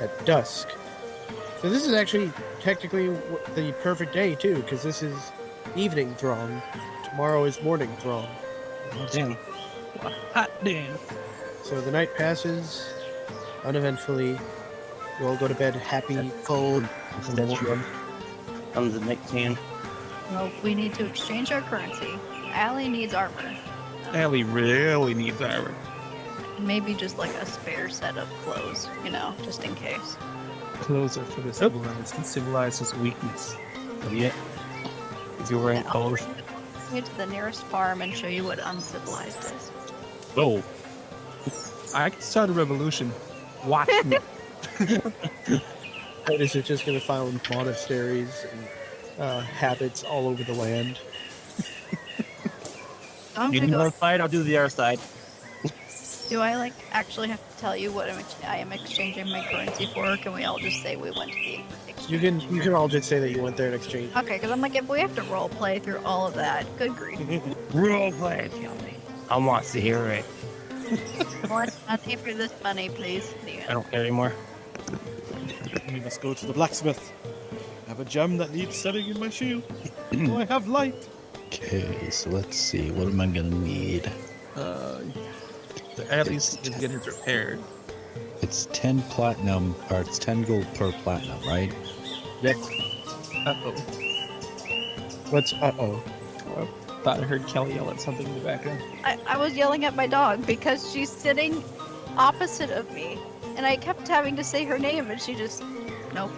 At dusk. So this is actually technically the perfect day, too, because this is evening throng. Tomorrow is morning throng. Damn. Hot damn. So the night passes uneventfully. You all go to bed happy, full. That's true. I'm the next man. Well, we need to exchange our currency. Allie needs armor. Ellie really needs armor. Maybe just like a spare set of clothes, you know, just in case. Clothes are for the civilized, and civilized is weakness. Yeah. If you're wearing clothes. you to the nearest farm and show you what uncivilized is. Oh, I can start a revolution. Watch me. What is it just going to found monasteries and habits all over the land? I'm you gonna do go. one side, I'll do the other side. Do I like actually have to tell you what I am exchanging my currency for? Or can we all just say we went to the exchange? You can all just say that you went there in exchange. Okay, because I'm like, if we have to role play through all of that, good grief. Role play, tell me. I want to hear it. More money for this money, please. I don't care anymore. We must go to the blacksmith. I have a gem that needs setting in my shield. Oh, I have light. Okay, so let's see. What am I gonna need? At least get it repaired. It's 10 platinum, or it's 10 gold per platinum, right? Uh-oh. What's uh-oh? Thought I heard Kelly yell at something in the background. I was yelling at my dog because she's sitting opposite of me, and I kept having to say her name, and she just, nope.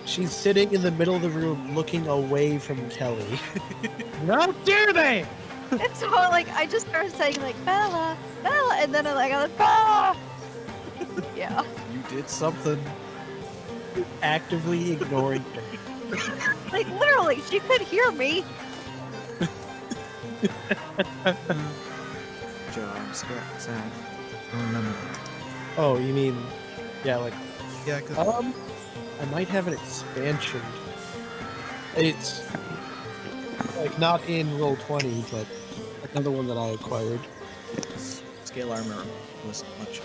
She's sitting in the middle of the room looking away from Kelly. How dare they! And so, like, I just started saying, like, Bella, and then I'm like, Bella! Yeah. You did something. Actively ignoring her. Like, literally, she could hear me. Joe, I'm scared. Sad. I don't remember. Oh, you mean, yeah, like, Yeah, because I might have an expansion. It's like not in Roll20, but another one that I acquired. scale armor was much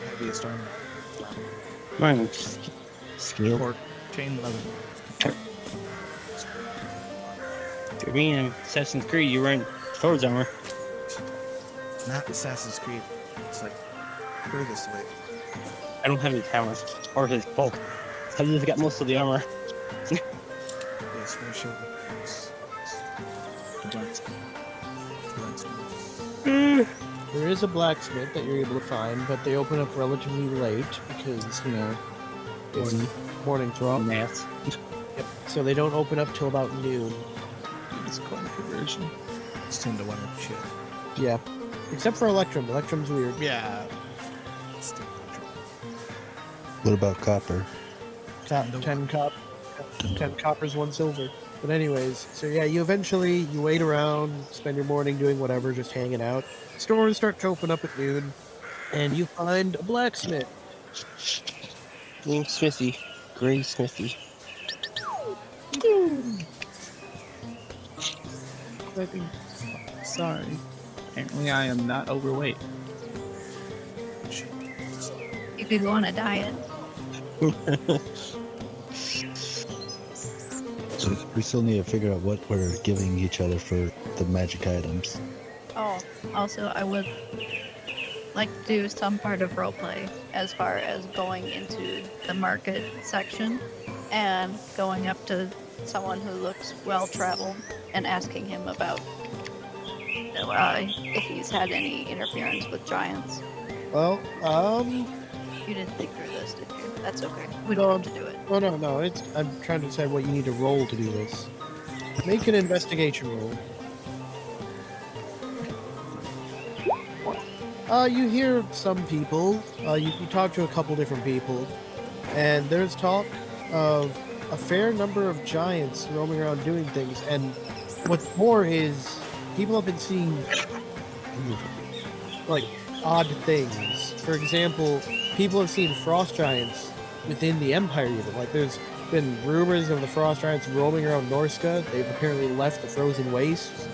heaviest armor. Mine, scale. Or chain leather. If you're being in Assassin's Creed, you're wearing swords armor. Not Assassin's Creed. It's like furthest away. I don't have any hammers or his bolt. I've just got most of the armor. Yes, for sure. The blacksmith. There is a blacksmith that you're able to find, but they open up relatively late because, you know, it's morning thrall. Math. Yep. So they don't open up till about noon. It's coin conversion. It's 10 to 1 shit. Yeah. Except for Electrum. Electrum's weird. Yeah. What about copper? 10 coppers, 1 silver. But anyways, so yeah, you wait around, spend your morning doing whatever, just hanging out. Stores start to open up at noon, and you find a blacksmith. Name Smithy. Gray Smithy. Sorry. Apparently I am not overweight. You could go on a diet. So we still need to figure out what we're giving each other for the magic items. Oh, also, I would like to do some part of roleplay as far as going into the market section and going up to someone who looks well-traveled and asking him about if he's had any interference with giants. Well, You didn't think through this, did you? That's okay. We No, don't have to do it. oh no, I'm trying to decide what you need to roll to do this. Make an investigation roll. You hear some people, you talk to a couple different people, and there's talk of a fair number of giants roaming around doing things, and what's more is people have been seeing like odd things. For example, people have seen frost giants within the Empire even. Like there's been rumors of the frost giants roaming around Norska. They've apparently left the frozen wastes,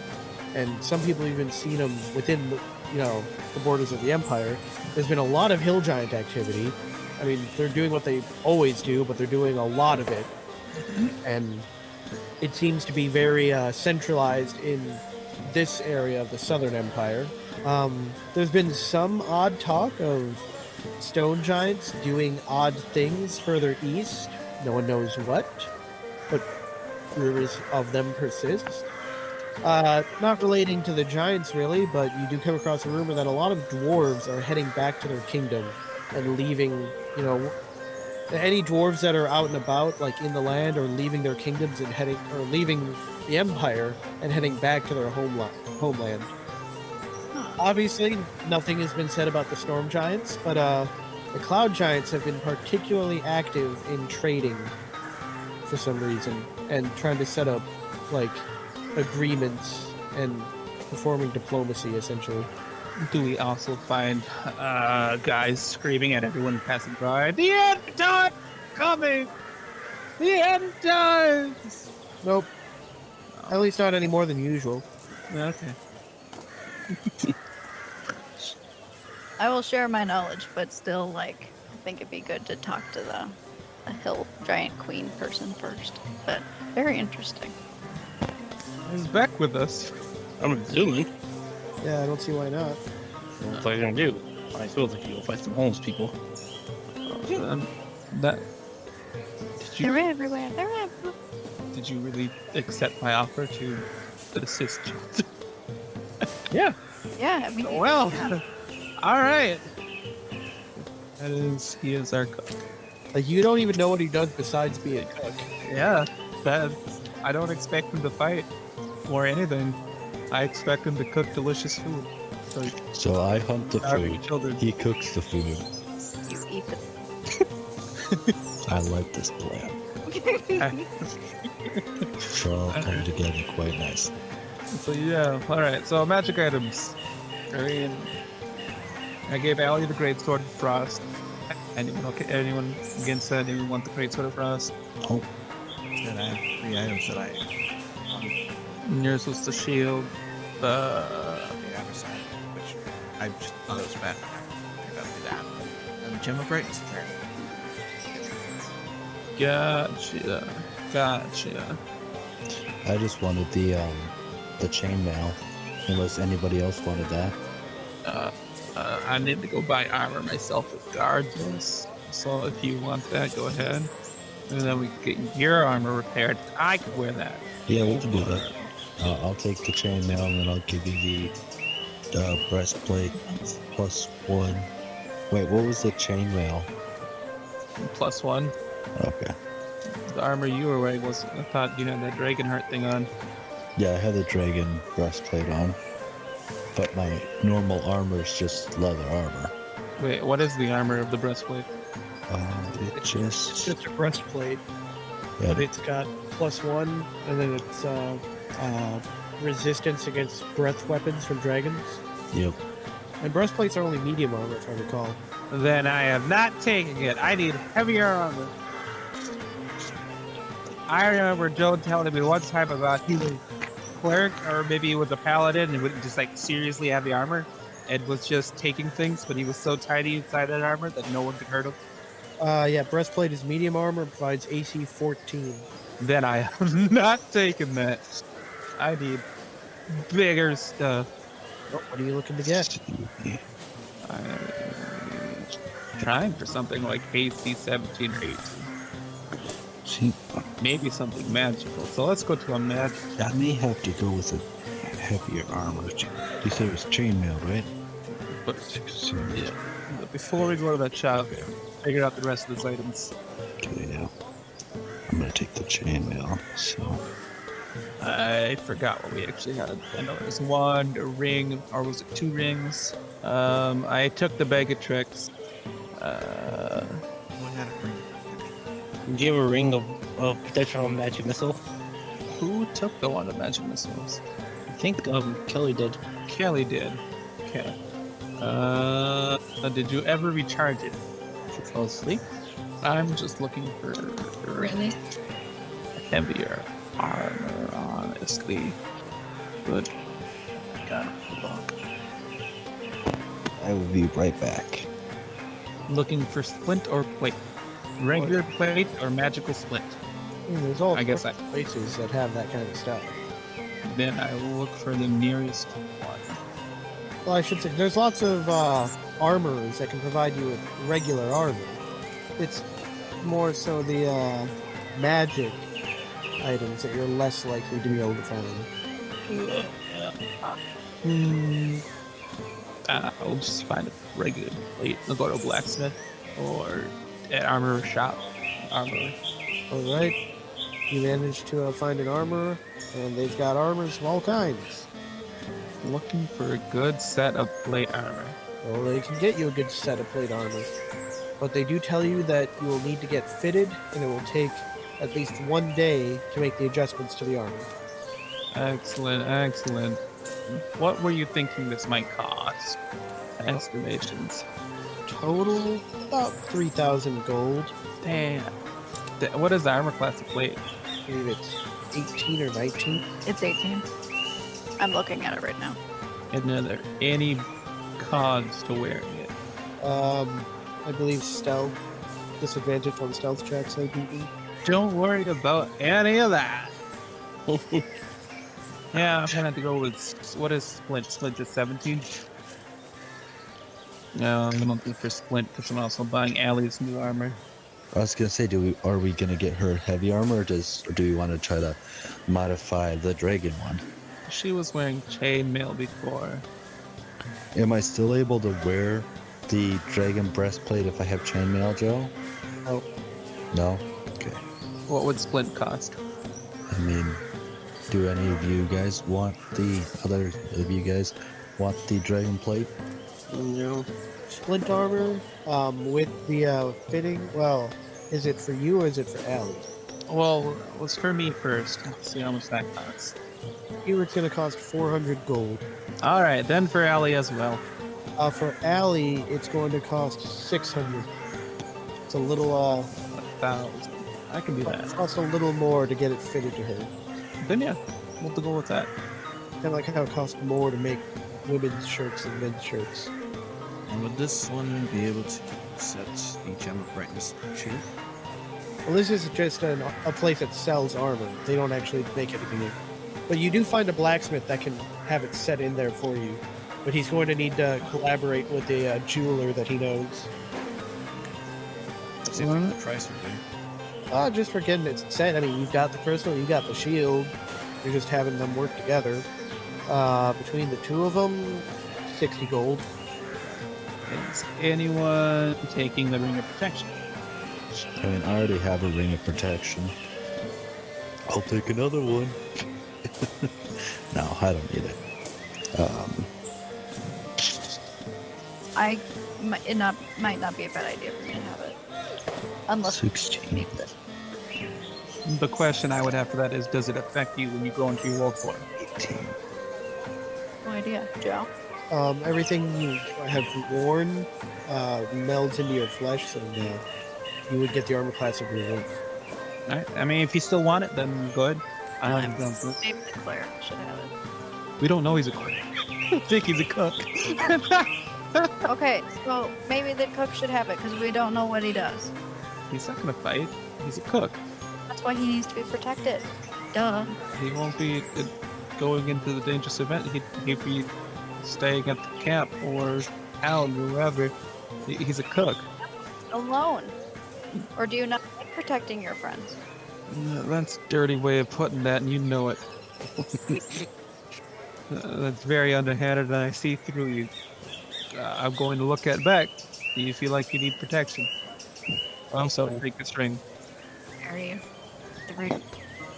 and some people have even seen them within the borders of the Empire. There's been a lot of hill giant activity. I mean, they're doing what they always do, but they're doing a lot of it, and it seems to be very centralized in this area of the Southern Empire. There's been some odd talk of stone giants doing odd things further east. No one knows what, but rumors of them persist. Not relating to the giants really, but you do come across a rumor that a lot of dwarves are heading back to their kingdom and leaving, any dwarves that are out and about, like in the land or leaving their kingdoms and leaving the empire and heading back to their homeland. Obviously, nothing has been said about the storm giants, but the cloud giants have been particularly active in trading for some reason and trying to set up like agreements and performing diplomacy essentially. Do we also find guys screaming at everyone passing by, "The end time coming! The end times!" Nope. At least not any more than usual. Okay. I will share my knowledge, but still, like, I think it'd be good to talk to the hill giant queen person first. But very interesting. He's back with us. I'm assuming. Yeah, I don't see why not. What are you gonna do? I suppose if you go fight some homeless people. That They're everywhere. They're everywhere. did you really accept my offer to assist you? Yeah. Yeah, I mean, Well, all right. He is our cook. Like, you don't even know what he does besides be a cook. Yeah, I don't expect him to fight or anything. I expect him to cook delicious food. So I hunt the Starving food. children. He cooks the food. you eat the. I like this plan. So all come together quite nicely. So yeah, all right. So magic items. I gave Allie the great sword of frost. Anyone against that? Anyone want the great sword of frost? Oh, Then I have 3 items that I And yours was the shield. on the other side, which I just thought it was bad. I gotta do that. And the gem of brightness. Gotcha. I just wanted the chainmail. Unless anybody else wanted that. I need to go buy armor myself regardless. So if you want that, go ahead. And then we can get your armor repaired. I could wear that. Yeah, we can do that. I'll take the chainmail and then I'll give you the breastplate +1. Wait, what was the chainmail? +1. Okay. The armor you were wearing was, I thought you had that dragon heart thing on. Yeah, I had the dragon breastplate on. But my normal armor is just leather armor. Wait, what is the armor of the breastplate? It It's just... just a breastplate, Yeah, but it's got +1, and then it's resistance against breath weapons from dragons. yep. And breastplates are only medium armor, if I recall. Then I am not taking it. I need heavier armor. I remember Joe telling me one time about he was a cleric, or maybe he was a paladin, and wouldn't just like seriously have the armor, and was just taking things, but he was so tiny inside that armor that no one could hurt him. Yeah, breastplate is medium armor, provides AC 14. Then I am not taking that. I need bigger stuff. Oh, what are you looking to get? I'm trying for something like AC 17 or 18. See, Maybe something magical. So let's go to a magic. I may have to go with a heavier armor. You said it was chainmail, right? But yeah. But before we go to that shop, figure out the rest of those items. Okay, yeah. I'm gonna take the chainmail, so... I forgot what we actually had. I know it was 1, a ring, or was it 2 rings? I took the bag of tricks. One had a ring. Do you have a ring of potential magic missile? Who took the one of magic missiles? I think Kelly did. Kelly did. Okay. Did you ever recharge it? She fell asleep. I'm just looking for Really? heavier armor, honestly. But gotta hold on. I will be right back. Looking for splint or plate? Regular plate or magical splint? There's all I guess sorts of places that have that kind of stuff. Then I will look for the nearest one. Well, I should say, there's lots of armorers that can provide you with regular armor. It's more so the magic items that you're less likely to be able to find. I'll just find a regular plate. I'll go to a blacksmith or At armor shop. Armor. All right. You managed to find an armorer, and they've got armors of all kinds. Looking for a good set of plate armor. Well, they can get you a good set of plate armor, but they do tell you that you will need to get fitted, and it will take at least 1 day to make the adjustments to the armor. Excellent, excellent. What were you thinking this might cost? Estimations. Total, about 3,000 gold. Damn. What is the armor class of plate? I believe it's 18 or 19. It's 18. I'm looking at it right now. And are there any cons to wearing it? I believe stealth. Disadvantage on stealth checks, I believe. Don't worry about any of that. Yeah, I'm gonna have to go with what is Splint? Splint is 17. No, I'm gonna do for Splint because I'm also buying Allie's new armor. I was gonna say, are we gonna get her heavy armor, or do we want to try to modify the dragon one? She was wearing chainmail before. Am I still able to wear the dragon breastplate if I have chainmail, Joe? No. No? Okay. What would Splint cost? I mean, do any of you guys want the dragon plate? No. Splint armor, with the fitting. Well, is it for you or is it for Allie? Well, it was for me first. Let's see how much that costs. Here it's going to cost 400 gold. All right, then for Allie as well. For Allie, it's going to cost 600. It's a little, 1,000. I can do that. it costs a little more to get it fitted to her. Then yeah, we'll go with that. Kind of like how it costs more to make women's shirts than men's shirts. And would this one be able to set the gem of brightness cheer? Well, this is just a place that sells armor. They don't actually make anything. But you do find a blacksmith that can have it set in there for you. But he's going to need to collaborate with a jeweler that he knows. See what the price would be. Just for getting it set. I mean, you've got the crystal, you got the shield. You're just having them work together. Between the two of them, 60 gold. Is anyone taking the ring of protection? I mean, I already have a ring of protection. I'll take another one. No, I don't need it. Might not be a bad idea for me to have it. Unless 16. we need it. The question I would have for that is, does it affect you when you go into your world form? 18. No idea. Joe? Everything you have worn melds into your flesh, so you would get the armor class of your wolf. Alright, I mean, if you still want it, then go ahead. Maybe the cleric should have it. We don't know he's a cook. I think he's a cook. Okay, so maybe the cook should have it because we don't know what he does. He's not gonna fight. He's a cook. That's why he needs to be protected. Duh. He won't be going into the dangerous event. He'd be staying at the camp or town or wherever. He's a cook. Alone. Or do you not like protecting your friends? That's a dirty way of putting that, and you know it. That's very underhanded, and I see through you. I'm going to look at back. Do you feel like you need protection? Also, take this ring. Are you? The ring.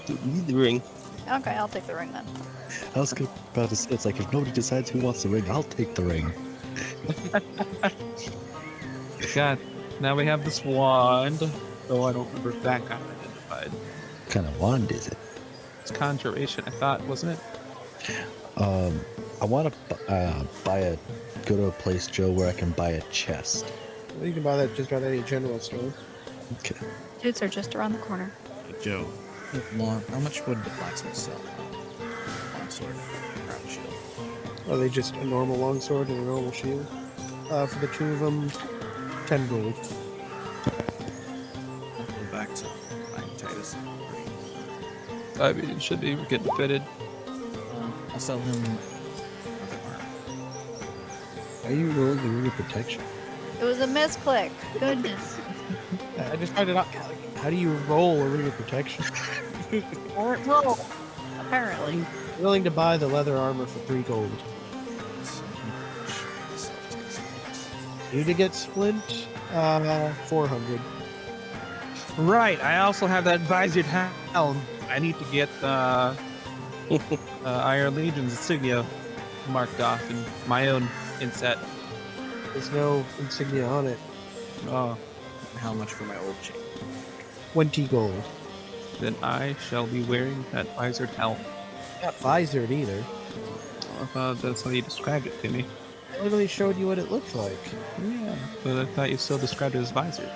You need the ring. Okay, I'll take the ring then. I was about to say, it's like, if nobody decides who wants the ring, I'll take the ring. God, now we have this wand, though I don't remember if that got identified. What kind of wand is it? It's conjuration, I thought, wasn't it? I want to go to a place, Joe, where I can buy a chest. Well, you can buy that just about any general store. Okay. Dudes are just around the corner. But Joe, how much would the blacksmith sell? Longsword, crown shield. Are they just a normal longsword and a normal shield? For the two of them, 10 gold. I'll go back to buying Titus. I mean, it should be getting fitted. I'll sell him other armor. Are you rolling the ring of protection? It was a misclick. Goodness. I just tried it out. How do you roll a ring of protection? Or roll. Apparently. Willing to buy the leather armor for 3 gold. You to get Splint, 400. Right. I also have that visored helm. I need to get Iron Legion's insignia marked off in my own inset. There's no insignia on it. Oh, How much for my old chain? 20 gold. then I shall be wearing that visored helm. Not visored either. That's how you described it to me. I literally showed you what it looked like. Yeah, but I thought you still described it as visored.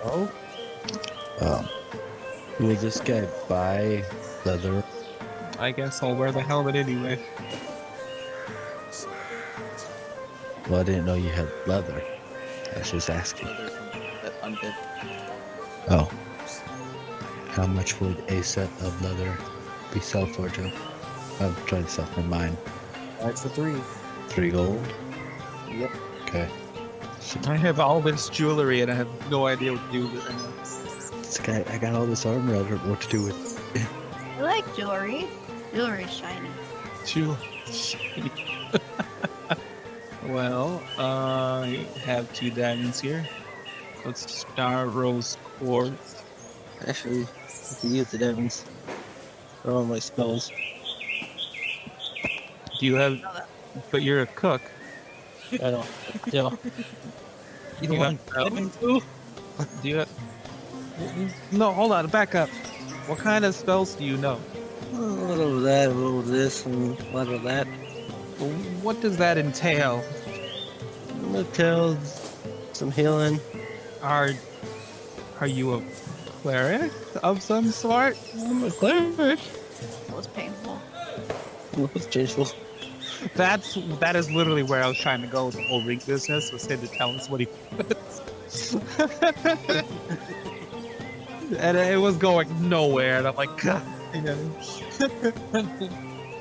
Oh? Will this guy buy leather? I guess I'll wear the helmet anyway. Well, I didn't know you had leather. I was just asking. Leather from that undead. Oh. How much would a set of leather be sold for, Joe? I'm trying to sell for mine. That's the 3. 3 gold? Yep. Okay. I have all this jewelry and I have no idea what to do with it. This guy, I got all this armor. I don't know what to do with it. I like jewelry. Jewelry's shiny. Jewelry. Well, I have 2 diamonds here. Let's Star Rose Quartz. Actually, I can use the diamonds for all my spells. Do you have? But you're a cook. I don't. Yeah. You don't You want got- diamonds too? Do you? No, hold on. Back up. What kind of spells do you know? A little of that, a little of this, and a lot of that. What does that entail? Motels, some healing. Are you a cleric of some sort? I'm a cleric. That was painful. It's changeful. That is literally where I was trying to go with the whole ring business, was him to tell us what he and it was going nowhere, and I'm like, God, you know.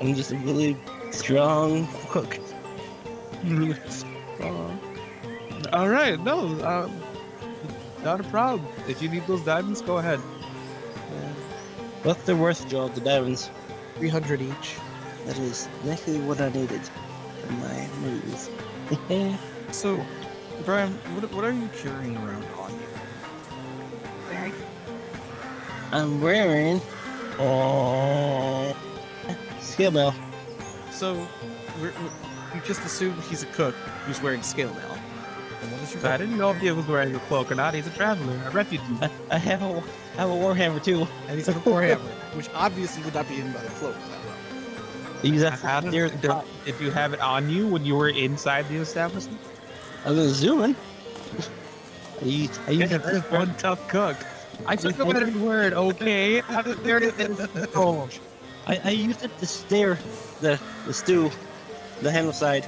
I'm just a really strong cook. Really strong. All right, no, not a problem. If you need those diamonds, go ahead. What's the worth, Joe, of the diamonds? 300 each. That is exactly what I needed for my moves. So, Brian, what are you carrying around on you? Very. I'm wearing scale mail. So, you just assumed he's a cook who's wearing scale mail. And what is your I didn't know if he was wearing a cloak or not. He's a traveler, a refugee. I have a warhammer too. And he's got a warhammer, which obviously would not be hidden by the cloak. Use that How for did, if you have it on you when you were inside the establishment? I was zooming. I use it That's one tough cook. I took a better word, okay? There it is. Oh, I used it to stare the stew, the handle side.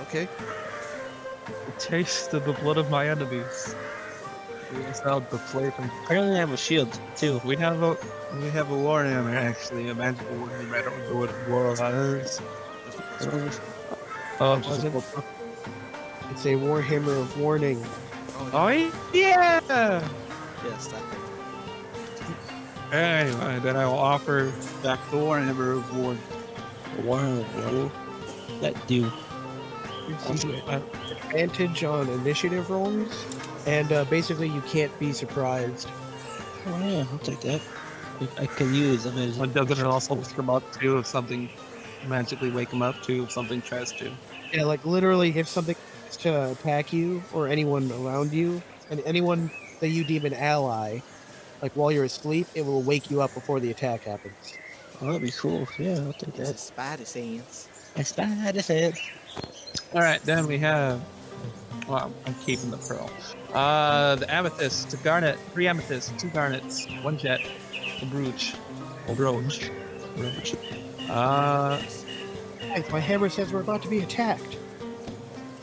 Okay. taste of the blood of my enemies. It's out the flavor. Apparently I have a shield too. We have a warhammer actually, a magical warhammer. I don't know what war that is. Oh, just a, It's a Warhammer of Warning. oh yeah. Yes, that thing. Anyway, then I will offer back the warhammer of war. Warhammer. That do. Advantage on initiative rolls, and basically you can't be surprised. Oh yeah, I'll take that. I could use it. But doesn't it also wake him up too if something magically wake him up too if something tries to? Yeah, like literally, if something tries to attack you or anyone around you, and anyone that you deem an ally, like while you're asleep, it will wake you up before the attack happens. Oh, that'd be cool. Yeah, I'll take It's a that. spider sense. I spider sense. All right, then we have. Well, I'm keeping the pearl. The amethyst, a garnet, 3 amethysts, 2 garnets, 1 jet, a brooch, brooch. Guys, my hammer says we're about to be attacked.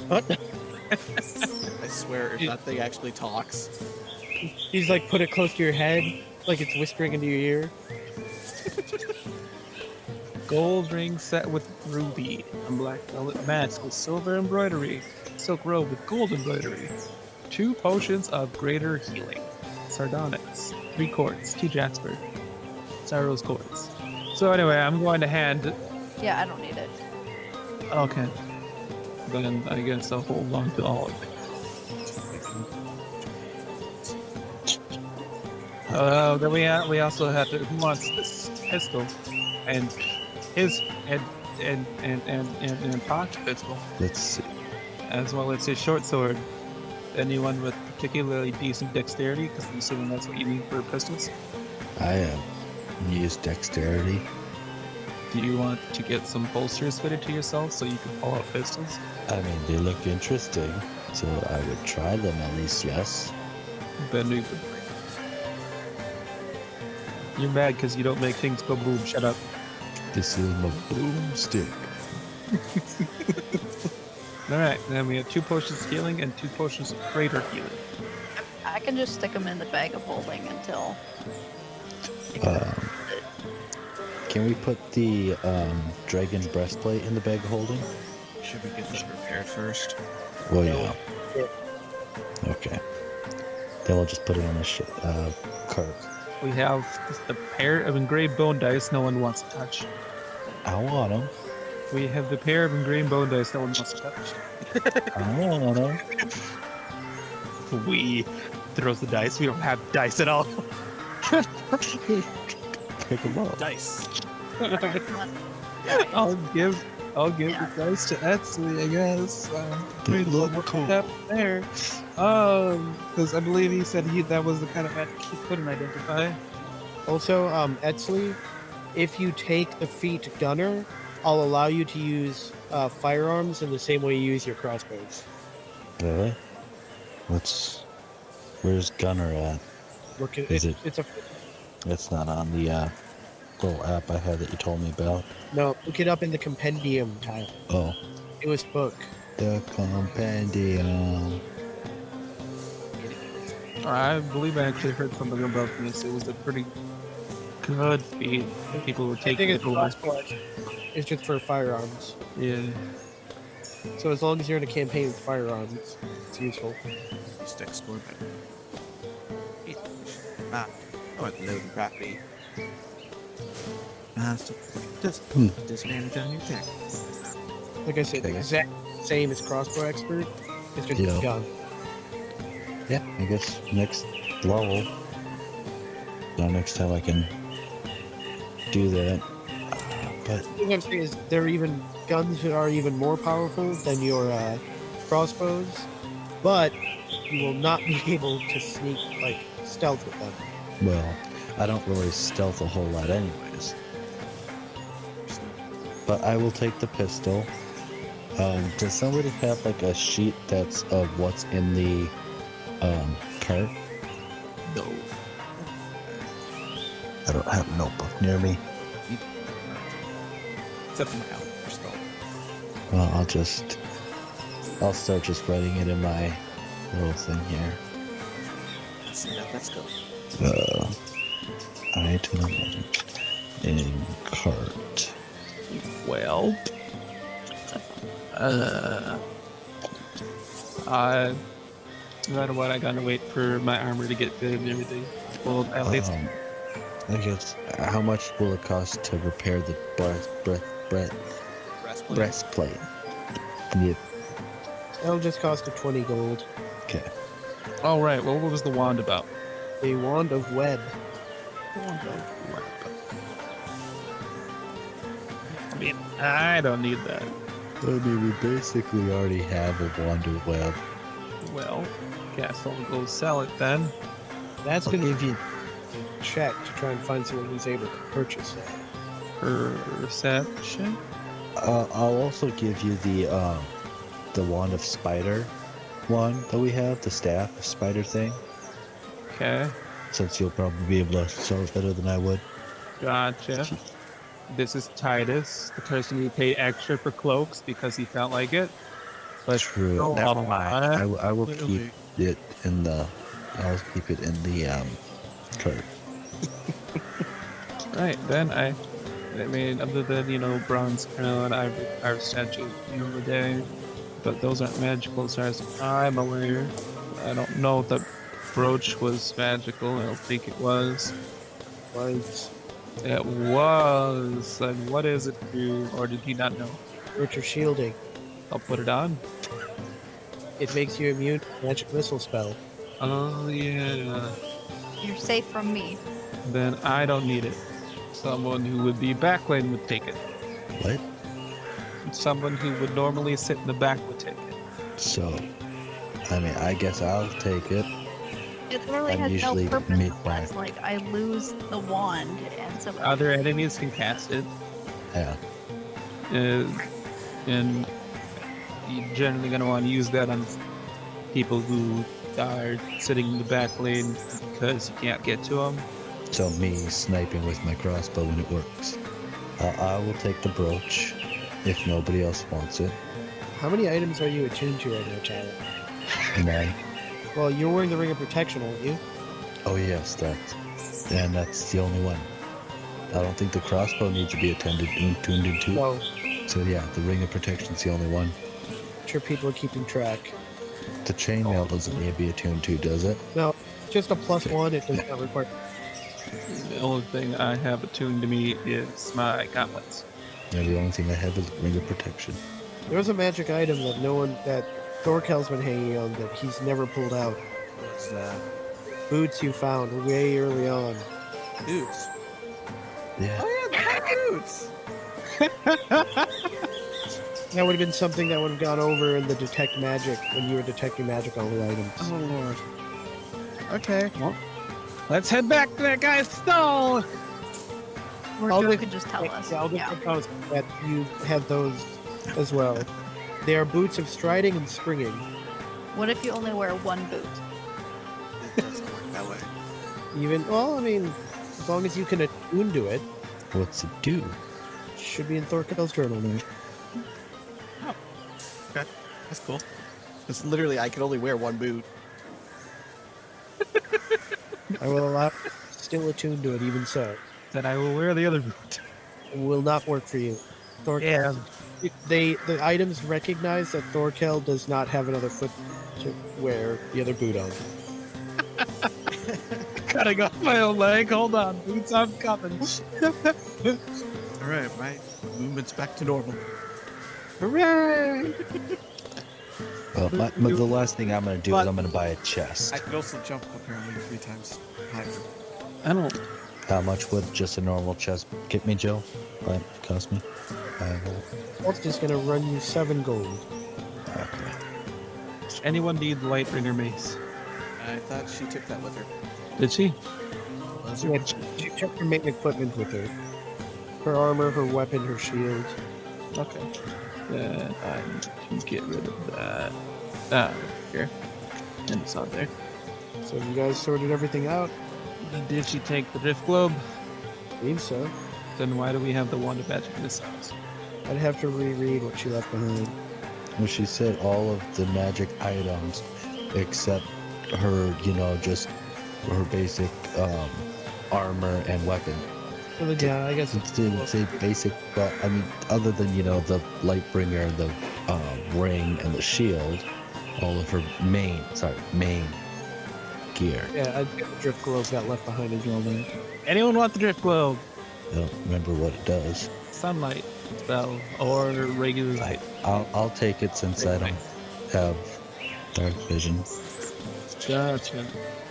What? I swear, if that thing actually talks. He's like, put it close to your head, like it's whispering into your ear. Gold ring set with ruby, a black velvet mask with silver embroidery, silk robe with gold embroidery, 2 potions of greater healing, sardonyx, 3 quartz, 2 jasper, Cyro's quartz. So anyway, I'm going to hand. Yeah, I don't need it. Okay. Then I guess I'll hold on to all of it. Then we also have to who wants this pistol and his and Pot's pistol, Let's see. as well as his short sword. Anyone with particularly decent dexterity, because I'm assuming that's what you need for pistols. I have used dexterity. Do you want to get some bolsters fitted to yourself so you can pull out pistols? I mean, they look interesting, so I would try them at least, yes. Then we would. You're mad because you don't make things go boom. Shut up. This is my broomstick. Alright, then we have 2 potions of healing and 2 potions of greater healing. I can just stick them in the bag of holding until. Can we put the dragon breastplate in the bag of holding? Should we get that repaired first? Well, yeah. Yeah. Okay. Then we'll just put it on the cart. We have the pair of engraved bone dice no one wants to touch. I want them. We have the pair of engraved bone dice no one wants to touch. I want them. We throws the dice. We don't have dice at all. Pick them up. Dice. I'll give the dice to Etsy, I guess. They look what cool. happened there. Because I believe he said that was the kind of magic he couldn't identify. Also, Etzley, if you take the feat gunner, I'll allow you to use firearms in the same way you use your crossbows. Really? Where's Gunner at? Look at Is it? It's a It's not on the little app I had that you told me about. no. Look it up in the compendium tile. Oh, Newest book. the compendium. I believe I actually heard something about this. It was a pretty good feat. People were I taking think it it's over. crossbow. It's just for firearms. Yeah. So as long as you're in a campaign with firearms, it's useful. Stick score better. Oh, it's loading property. So disadvantage on your attack. Like I said, Okay. exact same as crossbow expert. It's just Yeah. gun. Yeah, I guess next level. So next time I can do that. But What I'm saying is there are even guns that are even more powerful than your crossbows, but you will not be able to sneak like stealth with them. well, I don't really stealth a whole lot anyways. But I will take the pistol. Does somebody have like a sheet that's of what's in the cart? No. I don't have a notebook near me. Except for my calendar spell. Well, I'll start just writing it in my little thing here. Let's go. Item in cart. Well, no matter what, I gotta wait for my armor to get good and everything. Well, at least I guess how much will it cost to repair the breastplate? Yeah. That'll just cost you 20 gold. Okay. all right. Well, what was the wand about? A wand of web. I mean, I don't need that. I mean, we basically already have a wonder web. Well, guess I'll go sell it then. That's I'll going to give you. check to try and find someone who's able to purchase it. Perception. I'll also give you the wand of spider one that we have, the staff spider thing, Okay, since you'll probably be able to sell it better than I would. gotcha. This is Titus, the person who paid extra for cloaks because he felt like it. But True. go Never on. mind. I will Literally. keep it in the. I'll keep it in the cart. Right, then I mean, other than, bronze crown, ivory statue, the day, but those aren't magical as far as I'm aware. I don't know if the brooch was magical. I don't think it was. Was It was. And what is it do, or did he not know? Richard shielding. I'll put it on. It makes you immune to magic missile spell. Oh, yeah. You're safe from me. Then I don't need it. Someone who would be backlane would take it. What? Someone who would normally sit in the back would take it. So, I mean, I guess I'll take it. It literally I'm has no usually purpose mid-back. unless, like, I lose the wand and some. Other enemies can cast it, Yeah. and you're generally going to want to use that on people who are sitting in the back lane because you can't get to them. So me sniping with my crossbow when it works. I will take the brooch if nobody else wants it. How many items are you attuned to right now, Tyler? And then, Well, you're wearing the Ring of Protection, aren't you? oh yes, that's the only one. I don't think the crossbow needs to be tuned into. No. So yeah, the ring of protection's the only one. I'm sure people are keeping track. The chainmail doesn't need to be attuned to, does it? No, just a +1. It does not require. The only thing I have attuned to me is my gauntlets. Yeah, the only thing I have is the ring of protection. There's a magic item that Thorkell's been hanging on that he's never pulled out. What's that? Boots you found way early on. Boots. Yeah. Oh yeah, the boots. That would have been something that would have gone over in the detect magic when you were detecting magic on the items. Oh lord. Okay. Let's head back to that guy's stall! Or I'll Joe leave- could just tell us. Yeah, I'll just Yeah. propose that you have those as well. They are boots of striding and springing. What if you only wear one boot? It doesn't work that way. Well, I mean, as long as you can attune to it, What's it do? should be in Thorkell's journal now. That's cool. Because literally, I can only wear one boot. I will allow still attuned to it even so. Then I will wear the other boot. It will not work for you. Thorkell. The items recognize that Thorkell does not have another foot to wear the other boot on. Cutting off my own leg. Hold on, boots, I'm coming. Alright, my movement's back to normal. Hooray! Well, the last thing I'm going to do is I'm going to buy a chest. I can also jump apparently 3 times higher. I don't. How much would just a normal chest get me, Joe? What cost me? That's just gonna run you 7 gold. Okay. Anyone need Lightbringer mace? I thought she took that with her. Did she? Was Yeah, she took her main equipment with her. Her armor, her weapon, her shield. Okay. Then I need to get rid of that. Ah, here. And it's not there. So you guys sorted everything out? Did she take the drift globe? I believe so. Then why do we have the wand of magic missiles? I'd have to reread what she left behind. Well, she said all of the magic items except her, just her basic armor and weapon. Well, yeah, I guess It didn't say basic, but I mean, other than, the Lightbringer, the ring, and the shield, all of her main gear. yeah, I think the drift globe got left behind as well. Then Anyone want the drift globe? I don't remember what it does. Sunlight spell or regular light. I'll take it since I don't have dark vision. Gotcha.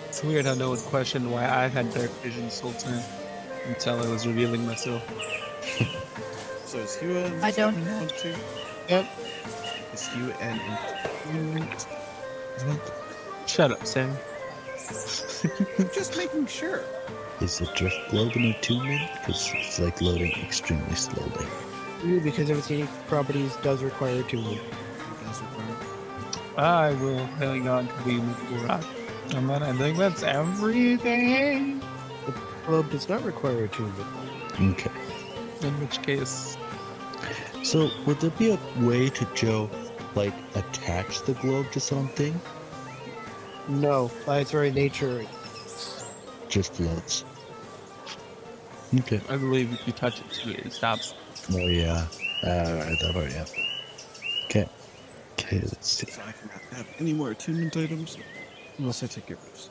It's weird how no one questioned why I had dark vision this whole time until I was revealing myself. So is Hugh and I don't one too? Yep. Is Hugh and attunement as well? Shut up, Sam. Just making sure. Is the drift globe an attunement? Because it's like loading extremely slowly. because of its unique properties, does require attunement. It does require. I will hang on to the movable rock. And then I think that's everything. The globe does not require attunement. Okay. In which case, So, would there be a way to, Joe, attach the globe to something? No, by its very nature, Just floats. Okay. I believe if you touch it, it stops. Oh, yeah. Alright, that already happened. Okay. Okay, let's see. So I cannot have any more attunement items unless I take your boost.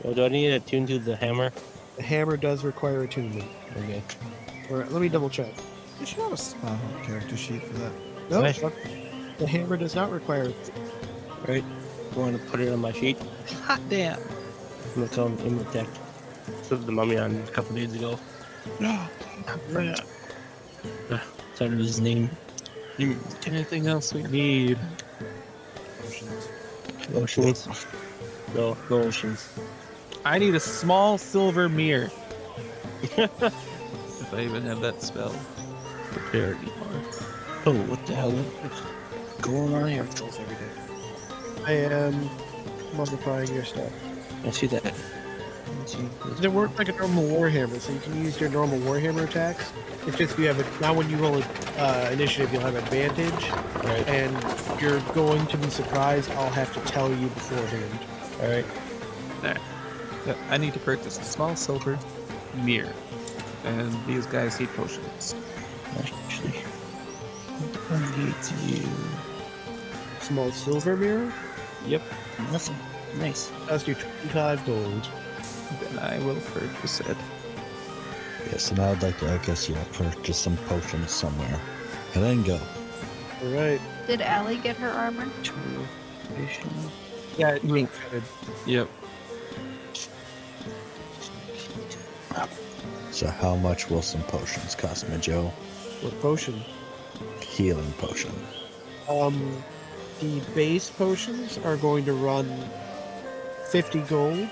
Well, do I need to attune to the hammer? the hammer does require attunement. Okay. Or, let me double check. You should have a character sheet for that. No, Nice. the hammer does not require it. Right. You want to put it on my sheet? Hot damn. I'm gonna tell him in the deck. slipped the mummy on a couple days ago. No. Sorry, his name. Anything else we need? Oceans. No oceans. I need a small silver mirror. If I even have that spell prepared anymore. Oh, what the hell? What's going on here? Rolls every day. I am modifying your stuff. I see that. See, It works like a normal Warhammer, so you can use your normal Warhammer attacks. It's just you have a now when you roll initiative, you'll have advantage, Right. and you're going to be surprised. I'll have to tell you beforehand. All right. Yeah, I need to purchase a small silver mirror. And these guys need potions. Actually, I need you. Small silver mirror Yep. Awesome. Nice. costs you 25 gold. Then I will purchase it. Yes, and I'd like to, I guess, purchase some potions somewhere. And then go. All right. Did Allie get her armor? Two vision. Yeah, Wait. good. Yep. So how much will some potions cost me, Joe? What potion? Healing potion. The base potions are going to run 50 gold.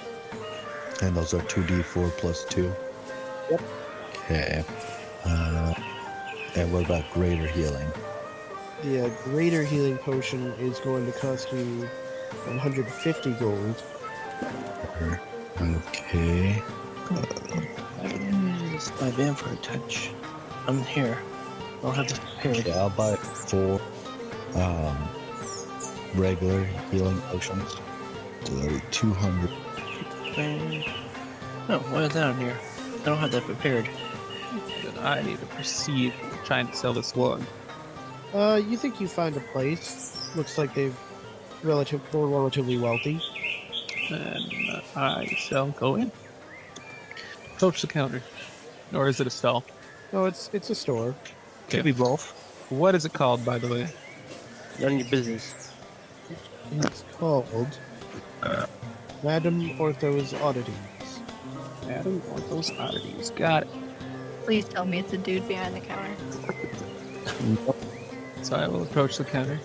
And those are 2d4 plus 2? Yep. Okay. And what about greater healing? The greater healing potion is going to cost you 150 gold. Okay. It's my van for a touch. I'm here. I'll have this prepared. Okay, I'll buy 4 regular healing potions. So 200. Oh, why is that on here? I don't have that prepared. Then I need to proceed trying to sell this one. You think you find a place? Looks like they're relatively wealthy. And I shall go in. Approach the counter. Or is it a stall? No, it's a store. Could be both. What is it called, by the way? None of your business. It's called Madam Ortho's Oddities. Adam or those oddities. Got it. Please tell me it's a dude behind the counter. So I will approach the counter.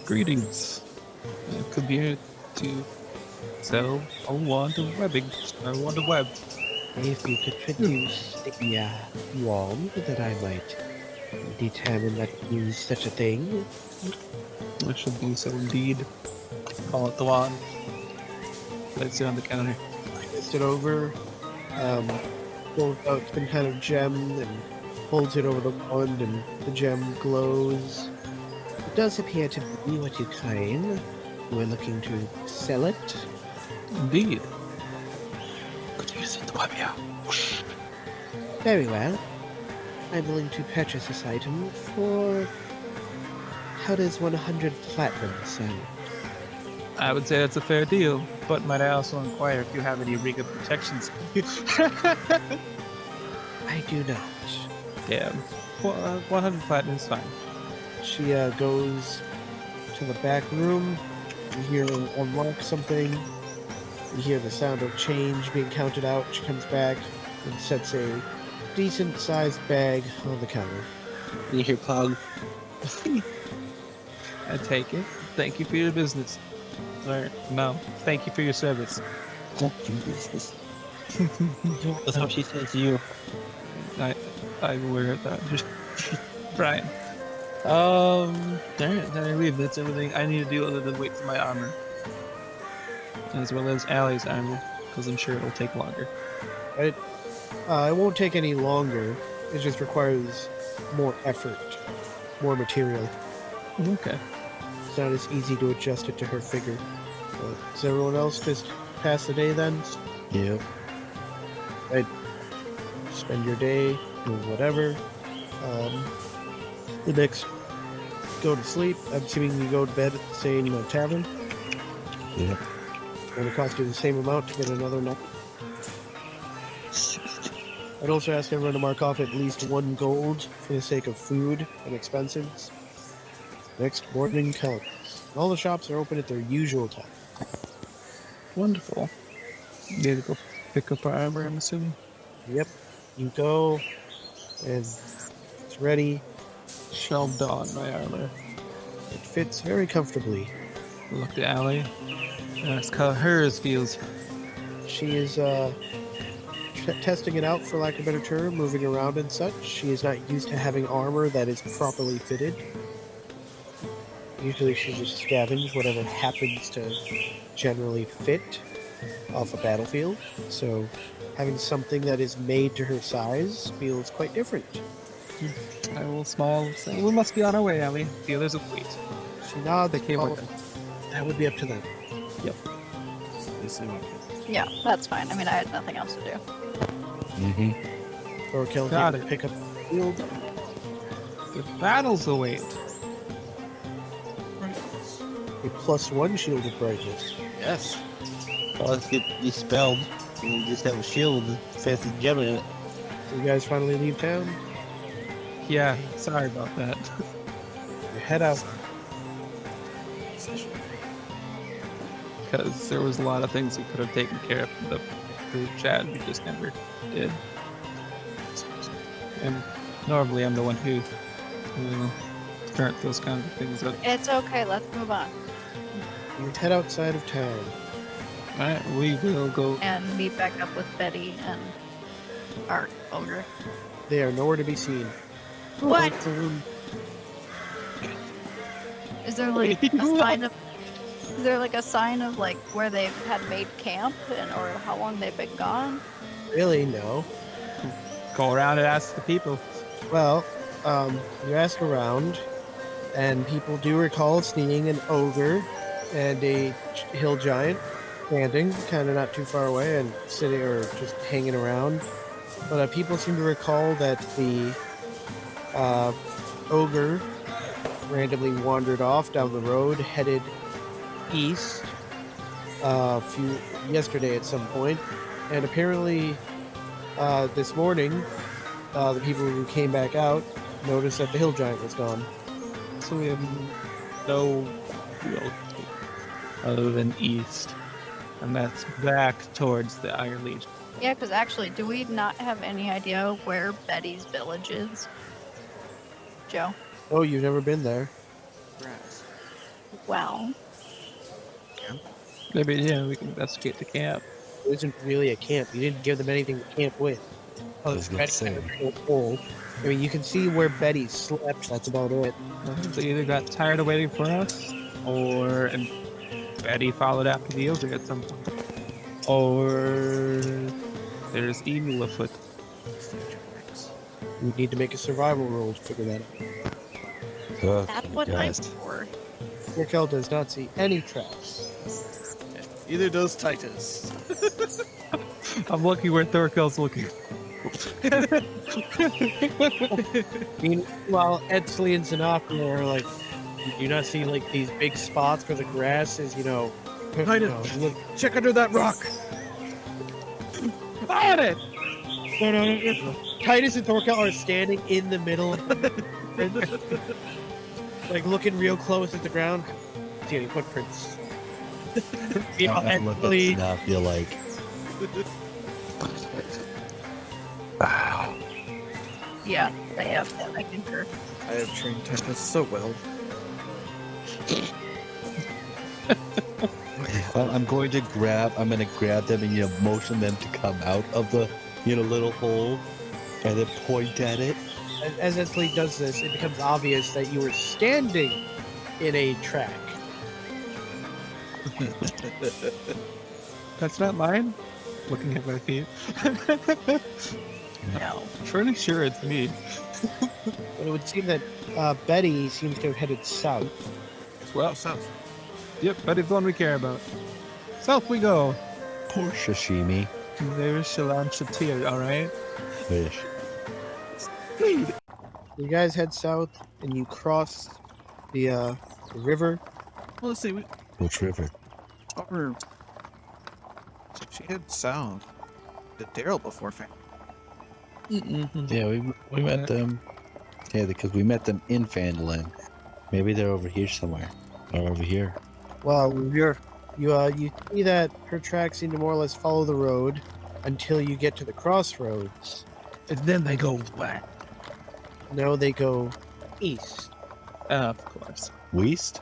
Greetings. I could be here to sell a wand of webbing. A wand of web. If you could produce the wand that I might determine that use such a thing. I should do so indeed. Call it the wand. Place it on the counter. Lifts it over, pulls out some kind of gem and holds it over the wand, and the gem glows. It does appear to be what you claim. You are looking to sell it. Indeed. Could you send the web here? Very well. I'm willing to purchase this item for... How does 100 platinum sound? I would say that's a fair deal, but might I also inquire if you have any Riga protections? I do not. Yeah, 100 platinum is fine. She goes to the back room. You hear her unlock something. You hear the sound of change being counted out. She comes back and sets a decent-sized bag on the counter. You hear Cloud? I take it. Thank you for your business. Or, no, thank you for your service. That's how she says to you. I'm aware of that. Brian. Alright, then I leave. That's everything I need to do other than wait for my armor. As well as Allie's armor, because I'm sure it'll take longer. Right? It won't take any longer. It just requires more effort, more material. Okay. It's not as easy to adjust it to her figure. But does everyone else just pass the day then? Yep. Spend your day doing whatever. The next, go to sleep. I'm assuming you go to bed at the same tavern. Yep. It's going to cost you the same amount to get another night. I'd also ask everyone to mark off at least 1 gold for the sake of food and expenses. Next morning comes. All the shops are open at their usual time. Wonderful. Need to go pick up our armor, I'm assuming. Yep. You go, and it's ready. Shall don my armor. It fits very comfortably. Look to Allie. Ask how hers feels. She is testing it out, for lack of a better term, moving around and such. She is not used to having armor that is properly fitted. Usually she just scavenges whatever happens to generally fit off a battlefield. So having something that is made to her size feels quite different. I will smile and say, we must be on our way, Allie. The others will wait. She nods. They came "Oh, with us. that would be up to them." They say we can. Yeah, that's fine. I mean, I had nothing else to do. Mm-hmm. Thorkell Got can it. pick up the field. The battles await. A +1 shielded brightness. Yes. Well, let's get dispelled. And just have a shield fancy gem in it. So you guys finally leave town. Yeah, sorry about that. You head out. Because there was a lot of things we could have taken care of in the group chat and we just never did. And normally I'm the one who start those kinds of things up. It's okay. Let's move on You head outside of town. Alright, we will go. and meet back up with Betty and our ogre. They are nowhere to be seen. What? Is there like a sign of? Is there like a sign of like where they had made camp and or how long they've been gone? Really, no. Go around and ask the people. Well, you ask around, and people do recall seeing an ogre and a hill giant standing, kind of not too far away, and sitting or just hanging around. But people seem to recall that the ogre randomly wandered off down the road, headed east yesterday at some point, and apparently this morning the people who came back out noticed that the hill giant was gone. So we have no real other than east. And that's back towards the Iron Legion. Yeah, because actually, do we not have any idea where Betty's village is? Joe? Oh, you've never been there? Grass. Well, Maybe, yeah, we can investigate the camp. It isn't really a camp. You didn't give them anything to camp with. Oh, was gonna say. hole. I mean, you can see where Betty slept. That's about it. They either got tired of waiting for us, or and Betty followed after the ogre at some point. Or there's evil afoot. You need to make a survival roll to figure that out. that's what I'm for. Thorkell does not see any traps. Either does Titus. I'm looking where Thorkell's looking. Meanwhile, Edsley and Zanaka are like, you do not see like these big spots where the grass is, Titus, look, check under that rock. Fired it! no. Titus and Thorkell are standing in the middle, like looking real close at the ground. See any footprints? I look at Edsley, now feel like Yeah, they have that. I concur. I have trained Titus so well. I'm going to grab them and motion them to come out of the little hole and then point at it. as Edsley does this, it becomes obvious that you are standing in a track. That's not mine? Looking at my feet. No. Pretty sure it's me. But it would seem that Betty seems to have headed south. Well, South. yep, Betty's the one we care about. South we go. Poor sashimi. There's Shalan Shatir, alright? Fish. You guys head south, and you cross the river. Well, let's see. Which river? So she had south. The Daryl before family. Yeah, we met them. Yeah, because we met them in Fandolin. Maybe they're over here somewhere. Or over here. Well, you see that her tracks seem to more or less follow the road, until you get to the crossroads. And then they go west. No, they go east. Of course. West?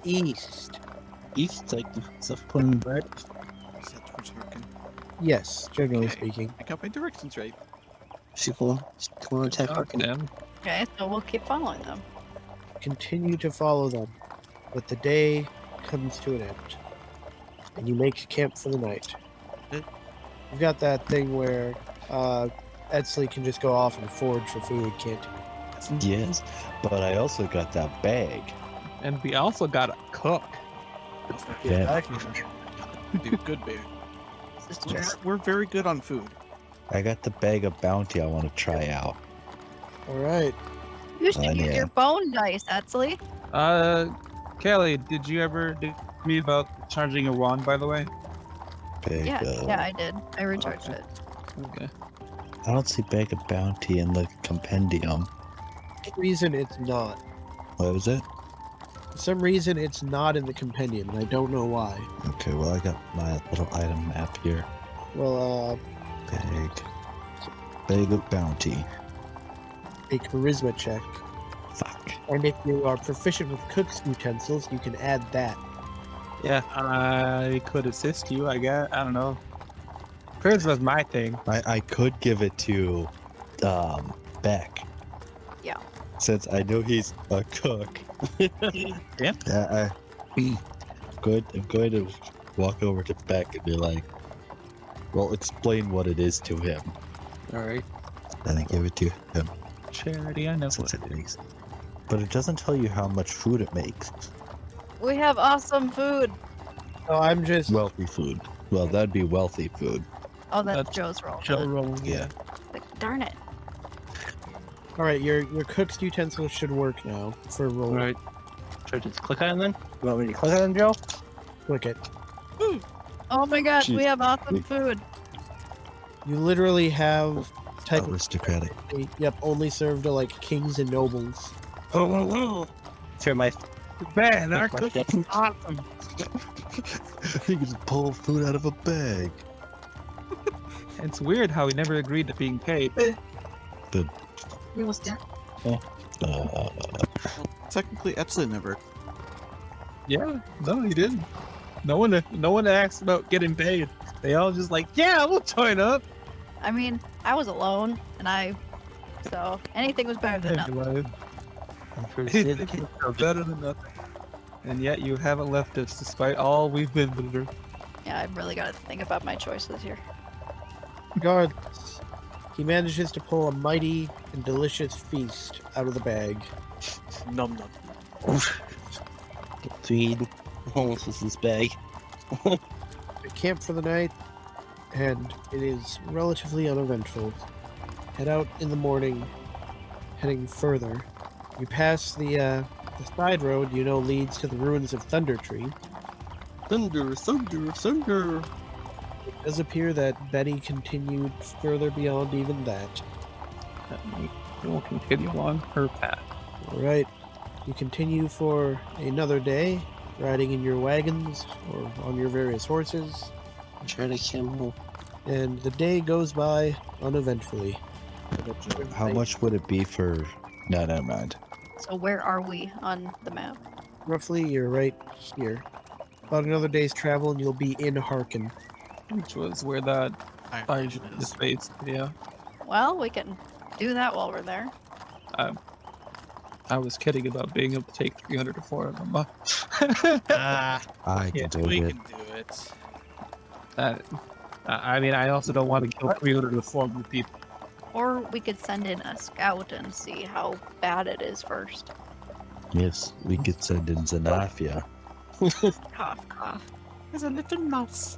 East. East, like stuff putting bread. Is that towards Harkin? Yes, generally Okay. speaking. I got my directions right. She will attack Harkin. Them. Okay, so we'll keep following them. Continue to follow them, but the day comes to an end, and you make camp for the night. Eh? You've got that thing where Edsley can just go off and forage for food, can't he? Yes. But I also got that bag. And we also got a cook. Yeah. Dude, good bear. This is true. We're very good on food. I got the bag of bounty I want to try out. All right. You should Oh, use yeah. your bone dice, Etsley. Kelly, did you ever do me about charging a wand, by the way? Bag Yeah, of... yeah, I did. I recharged it. Okay. I don't see bag of bounty in the compendium. For some reason, it's not. What was it? For some reason, it's not in the compendium, and I don't know why. Okay, well I got my little item map here. Well, Bag of bounty. a charisma check. Fuck. And if you are proficient with cook's utensils, you can add that. Yeah, I could assist you, I guess. I don't know. Charisma's my thing. I could give it to Beck. Yeah. Since I know he's a cook. Yeah. I'm going to walk over to Beck and be like, well, explain what it is to him. Alright. Then I give it to him. Charity, I know Since what it it makes. But it doesn't tell you how much food it makes. We have awesome food. So I'm just Wealthy food. Well, that'd be wealthy food. Oh, that's That's Joe's roll. Joe rolling. Yeah. Like, darn it. all right. Your cook's utensils should work now for roll. Right. Should I just click on them? You want me to click on them, Joe? Click it. Oh my gosh, we Jeez. have awesome food. You literally have type of Aristocratic. yep, only served to like kings and nobles. Oh, whoa, whoa. Sure, my Man, our my cooking's awesome. You can just pull food out of a bag. It's weird how we never agreed to being paid. Technically, Etsley never. Yeah, no, he didn't. No one asked about getting paid. They all just like, yeah, we'll join up. I mean, I was alone, and so anything was better than nothing. Anyway, anything is better than nothing. And yet you haven't left us despite all we've been through. Yeah, I really got to think about my choices here. Regardless, he manages to pull a mighty and delicious feast out of the bag. Num num. Tweed. Almost was this bag. They camp for the night, and it is relatively uneventful. Head out in the morning, heading further. You pass the side road you know leads to the ruins of Thunder Tree. Thunder, thunder, thunder. It does appear that Betty continued further beyond even that. We will continue on her path. Alright, you continue for another day, riding in your wagons or on your various horses, Try to camel. and the day goes by uneventfully. How much would it be for... No, never mind. So where are we on the map? Roughly, you're right here. About another day's travel, and you'll be in Harkin. Which was where that fire is based. Yeah. Well, we can do that while we're there. I was kidding about being able to take 300 or 4 of them. I Yeah, can do We it. can do it. I mean, I also don't want to kill 300 or 400 people. Or we could send in a scout and see how bad it is first. Yes, we could send in Zanafia. Cough, cough. There's a little mouse.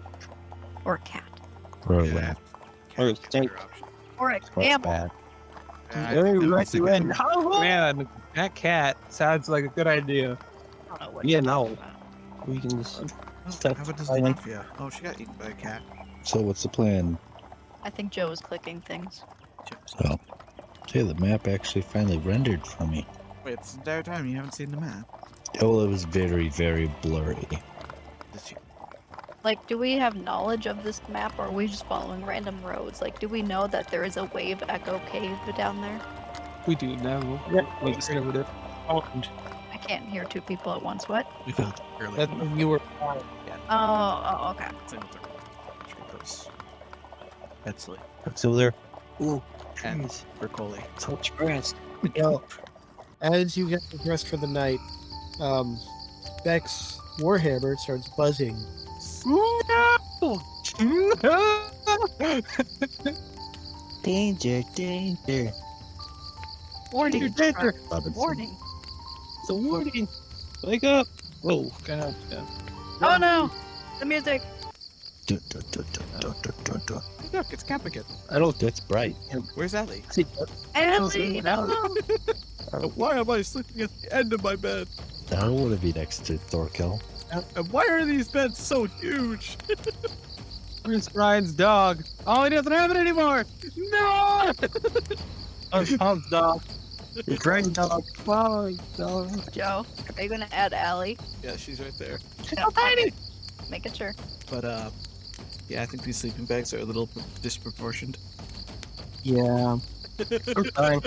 Or a cat. Or a Yeah. lamp. Or a snake. Or a What's camel. bad? Hey, right you in. Man, that cat sounds like a good idea. I don't know what Yeah, you're no. talking about. We can just. How about this mafia? Oh, she got eaten by a cat. So what's the plan? I think Joe is clicking things. Oh. Hey, the map actually finally rendered for me. Wait, it's the entire time you haven't seen the map. Oh, well, it was very, very blurry. Did she? Like, do we have knowledge of this map, or are we just following random roads? Like, do we know that there is a wave echo cave down there? We do now. Yeah. We discovered it. And I can't hear two people at once. What? We found it earlier. that's when you were. Oh, okay. Same with the because that's like So there. ooh and Thorkell. So much grass. As you get dressed for the night, Beck's warhammer starts buzzing. No! Danger, danger. Warning. Danger. Warning. It's a warning. Wake up. Whoa. God, yeah. Oh no! The music. Look, it's camp again. I don't. It's bright. Where's Allie? Ellie! Why am I sleeping at the end of my bed? I don't want to be next to Thorkell. And why are these beds so huge? Where's Brian's dog? Oh, he doesn't have it anymore. No! Tom's dog. Your grand dog. Bye, dog. Joe, are you gonna add Allie? Yeah, she's right there. No, tiny. Making sure. But yeah, I think these sleeping bags are a little disproportioned. Yeah. Fine.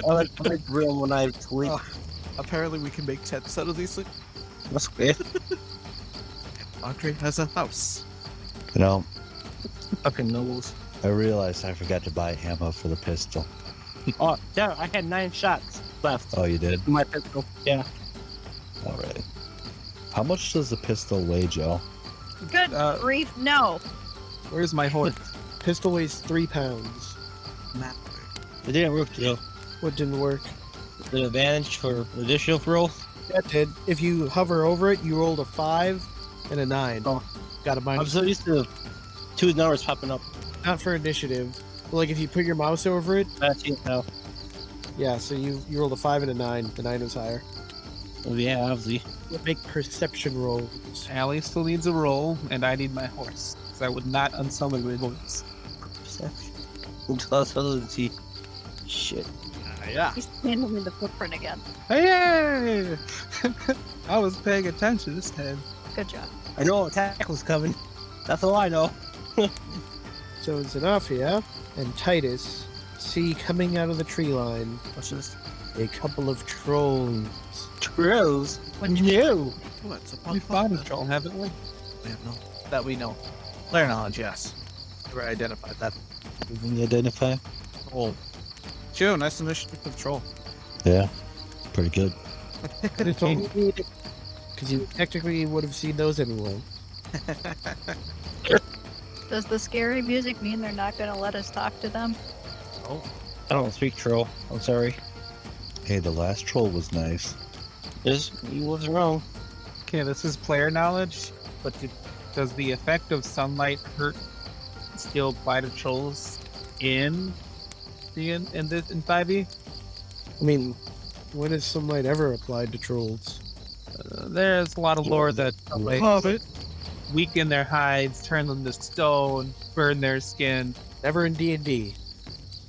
I like my room when I sleep. Apparently, we can make tents out of these. That's good. Andre has a house. You know, Fucking nose. I realized I forgot to buy ammo for the pistol. Oh, yeah, I had 9 shots left. Oh, you did? My pistol. Yeah. Alright. How much does the pistol weigh, Joe? Good grief, no. Where's my horse? Pistol weighs 3 pounds. Map. It didn't work, Joe. What didn't work? The advantage for additional roll. That did. If you hover over it, you rolled a 5 and a 9. Oh. Got a I'm minus. so used to 2 numbers popping up. Not for initiative. But like if you put your mouse over it, That's it now. yeah. So you rolled a 5 and a 9. The 9 was higher. Oh, yeah, obviously. Make perception rolls. Allie still needs a roll, and I need my horse. So I would not unsummon my horse. Perception. Intelligence. Shit. Yeah. He's handing me the footprint again. Hey! I was paying attention this time. Good job. I know attack was coming. That's all I know. So it's enough, yeah? And Titus, see coming out of the tree line What's this? a couple of trolls. Trolls? What new? What's a We found a troll, haven't we? We have no. That we know. Player knowledge, yes. We identified that. You can identify? Oh. Joe, nice initiative control. Yeah. Pretty good. It's only because you technically would have seen those anyway. Does the scary music mean they're not gonna let us talk to them? I don't speak troll. I'm sorry. Hey, the last troll was nice. You wasn't wrong. Okay, this is player knowledge, but does the effect of sunlight hurt still apply to trolls in 5e? I mean, when has sunlight ever applied to trolls? There's a lot of lore that sunlight weaken their hides, turn them to stone, burn their skin. Never in D&D.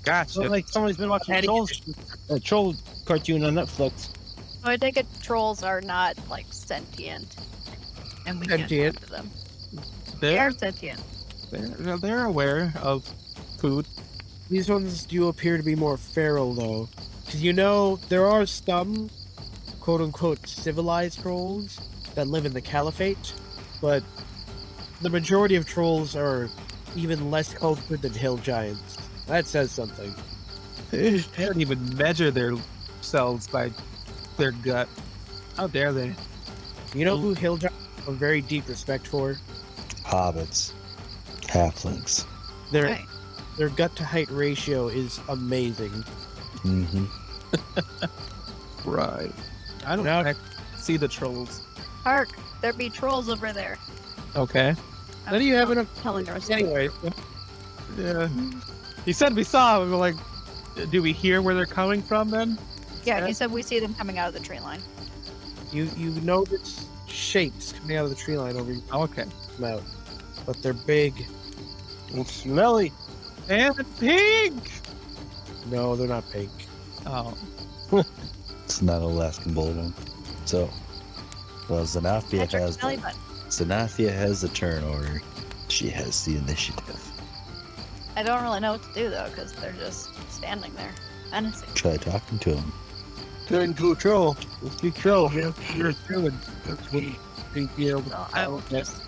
Gotcha. So, like somebody's been watching a troll cartoon on Netflix. So I take it trolls are not like sentient, and we can't Sentient. talk to them. They are They're, sentient. they're aware of food. These ones do appear to be more feral, though. Because you know, there are some quote-unquote civilized trolls that live in the Caliphate, but the majority of trolls are even less cultured than hill giants. That says something. They don't even measure themselves by their gut. How dare they? You know who hill giants have very deep respect for? Hobbits. Halflings. Their Right. their gut-to-height ratio is amazing. Mm-hmm. Right. I don't Now- see the trolls. Hark, there be trolls over there. Okay. None of you have enough... Telling us. Anyway, Yeah. He said we saw them. We're like, do we hear where they're coming from then? Yeah, he said we see them coming out of the tree line. you notice shapes coming out of the tree line over your Okay. mouth, but they're big. And smelly. And pink! No, they're not pink. Oh. It's not Alaskan Bullwinkle. So, well, Zanafia Patrick has Smelly the, Butt. Sanathia has the turn order. She has the initiative. I don't really know what to do though, because they're just standing there. Honestly. Try talking to him. Turn to a troll. Let's be troll. You're a druid. That's what think you know. So I will just.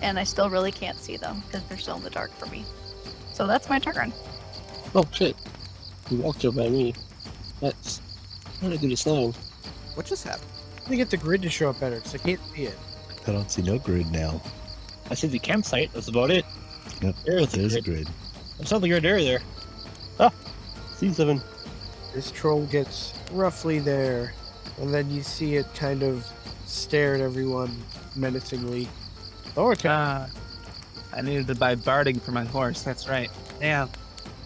And I still really can't see them because they're still in the dark for me. So that's my turn. Oh shit! You walked up by me. That's not a good sign. What just happened? Let me get the grid to show up better because I can't see it. I don't see no grid now. I see the campsite. That's about it. Yep, There's the there's a grid. grid. There's something right there. Ah, C7. This troll gets roughly there, and then you see it kind of stare at everyone menacingly. Thorkell. I needed to buy barding for my horse. That's right. Yeah.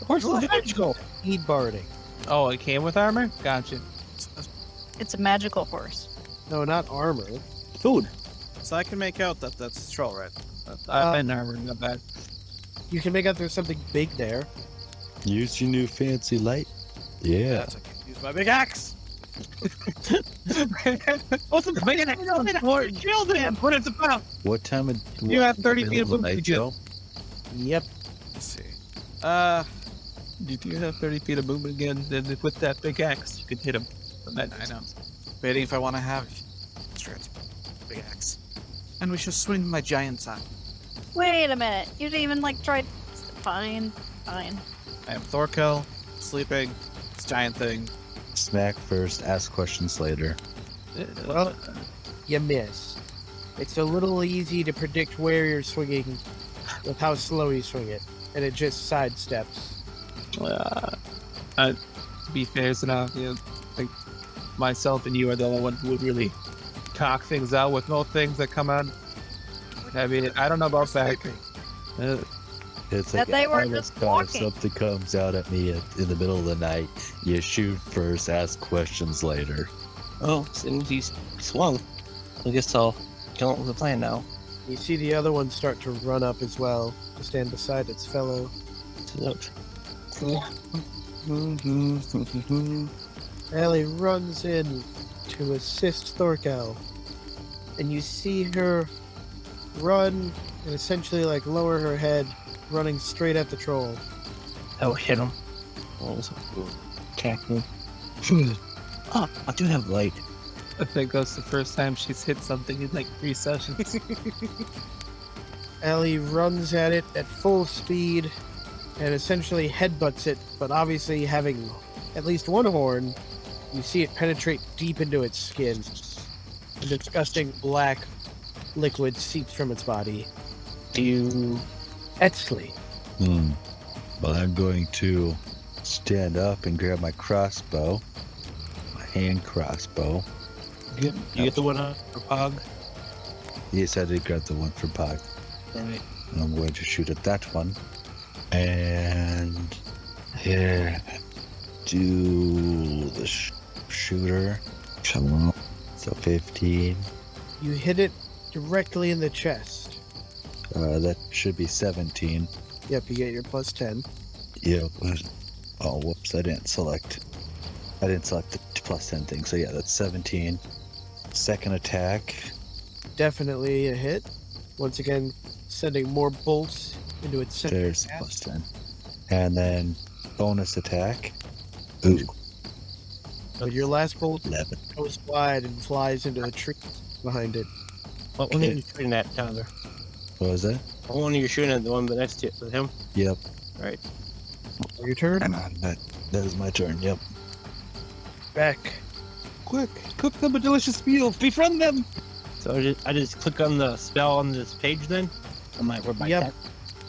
The horse is magical. Need barding. Oh, it came with armor? Gotcha. It's a magical horse. No, not armor. Food. So I can make out that that's troll, right? I'm armor, not bad. You can make out there's something big there. Use your new fancy light. Yeah. That's okay. Use my big axe. What's the big horse? Kill them! What it's about? What time of You have 30 feet of middle movement, night, Jim. Joe? Yep. Let's see. You do have 30 feet of movement again, then with that big axe, you can hit him. From that I know. Debating if I want to have stretch big axe. And we should swing my giant sack. Wait a minute. You didn't even like try. Fine. I am Thorkell, sleeping, this giant thing. Smack first, ask questions later. Well, you missed. It's a little easy to predict where you're swinging with how slow you swing it, and it just sidesteps. To be fair enough, you know, like myself and you are the only ones who would really cock things out with no things that come out. I mean, I don't know about that. It's That like they were I was just caught if walking. something comes out at me in the middle of the night. You shoot first, ask questions later. Oh, as soon as he swung, I guess I'll come up with a plan now. You see the other one start to run up as well, to stand beside its fellow. Ellie runs in to assist Thorkell, and you see her run and essentially like lower her head, running straight at the troll. Oh, hit him. Oh, attack me. Oh, I do have light. I think that's the first time she's hit something in like 3 sessions. Ellie runs at it at full speed and essentially headbutts it, but obviously having at least one horn, you see it penetrate deep into its skin. A disgusting black liquid seeps from its body. Do you... Exley. Well, I'm going to stand up and grab my crossbow. My hand crossbow. You get the one for Pog? Yes, I did grab the one for Pog. Alright. And I'm going to shoot at that one. And here, do the shooter. Come on. So 15. You hit it directly in the chest. That should be 17. Yep, you get your plus 10. Yep. Oh, whoops, I didn't select the plus 10 thing. So yeah, that's 17. Second attack. Definitely a hit. Once again, sending more bolts into its center. There's mass. plus 10. And then bonus attack. Ooh, But your last bolt 11. goes wide and flies into the tree behind it. What one are you shooting at, Tyler? What was that? What one are you shooting at? The one next to with him? Yep. Alright. Your turn. That is my turn. Yep. Back. Quick, cook them a delicious meal. Befriend them. So I just click on the spell on this page then? On my where my Yep. cat-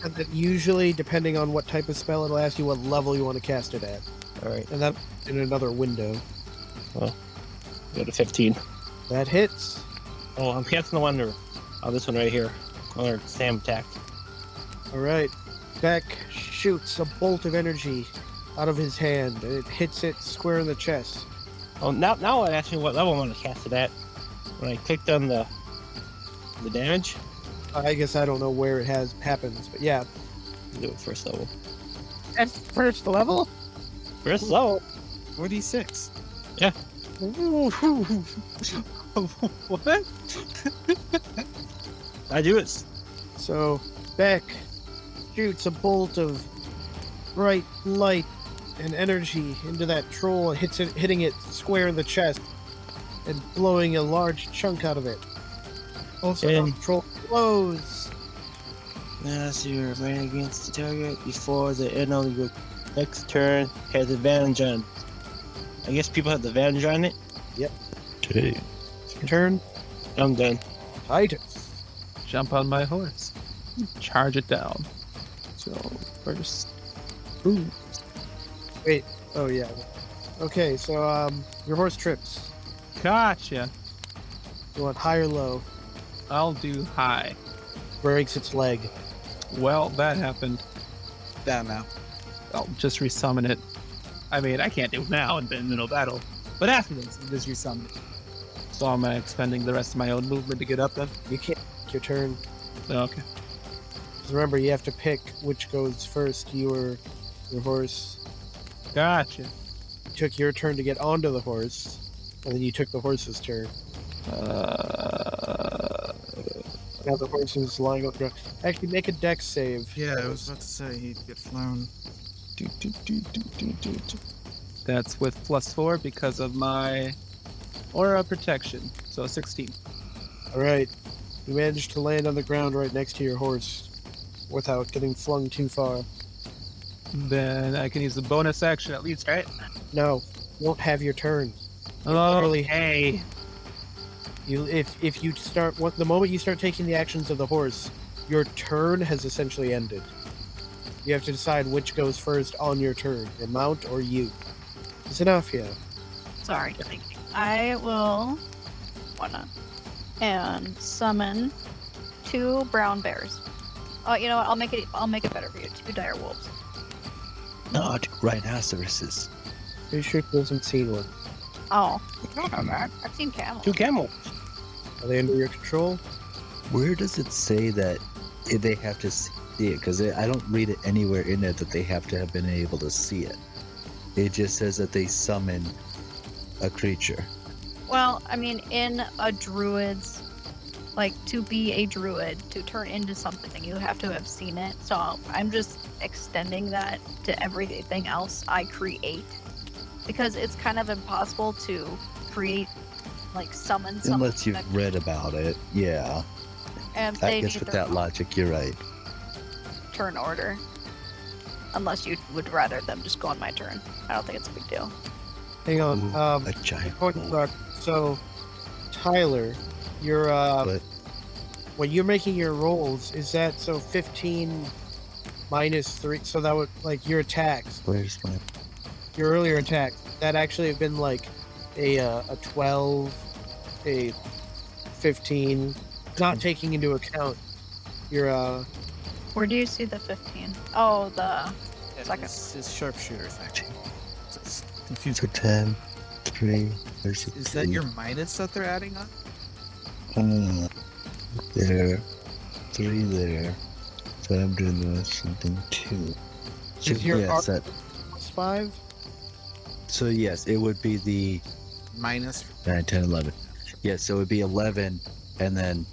And then usually, depending on what type of spell, it'll ask you what level you want to cast it at. Alright. And that in another window. Go to 15. That hits. Oh, I'm casting the one this one right here. Or Sam attacked. Alright. Beck shoots a bolt of energy out of his hand, and it hits it square in the chest. Oh, now it asks me what level I want to cast it at. When I clicked on the damage, I guess I don't know where it happens, but yeah. do it first level. At first level? First level? 46. What? I do it. So Beck shoots a bolt of bright light and energy into that troll, hitting it square in the chest and blowing a large chunk out of it. Also, the troll blows. As you remain against the target before the end of your next turn, has advantage on it. I guess people have the advantage on it. Okay. Turn. I'm done. Titus. Jump on my horse. Charge it down. So, first. Ooh. Wait. Oh yeah. Okay. So your horse trips. Gotcha. You want high or low? I'll do high. Breaks its leg. Well, that happened. Down now. I'll just resummon it. I mean, I can't do it now in the middle of battle. But afterwards, I'll just resummon it. So am I expending the rest of my own movement to get up then? You can't take your turn. Okay. Just remember, you have to pick which goes first. You or your horse. Gotcha. You took your turn to get onto the horse, and then you took the horse's turn. Now the horse is lying on the ground. Actually, make a dex save. Yeah, I was about to say he'd get flown. That's with +4 because of my aura protection. So 16. All right. You managed to land on the ground right next to your horse without getting flung too far. Then I can use the bonus action at least, right? No, you won't have your turn. Oh, hey. If you start the moment you start taking the actions of the horse, your turn has essentially ended. You have to decide which goes first on your turn, your mount or you. Is enough here? Sorry. I will. Why not? And summon 2 brown bears. Oh, you know what? I'll make it better for you. 2 dire wolves. No, rhinoceroses. Pretty sure you haven't seen one. Oh, I've seen camels. 2 camels. Are they under your control? Where does it say that they have to see it? Because I don't read it anywhere in there that they have to have been able to see it. It just says that they summon a creature. Well, I mean, in a druid's, like, to be a druid, to turn into something, you have to have seen it. So I'm just extending that to everything else I create. Because it's kind of impossible to create, like, summon something. Unless you've read about it, yeah. And I they guess need with their that logic, you're right. turn order. Unless you would rather them just go on my turn. I don't think it's a big deal. Hang on. Ooh, a giant point wolf. Rock. So, Tyler, you're But when you're making your rolls, is that so 15 minus 3? So that would like your attacks, where's my... your earlier attacks, that actually have been like a 12, a 15, not taking into account your Where do you see the 15? Oh, the second. His sharpshooter thing. It's confused. So 10, 3, there's Is that your minus that they're adding on? there, 3 there. So I'm doing something 2. So Is your yes, that, plus 5? so yes, it would be the Minus. 9, 10, 11. Yes, so it would be 11 and then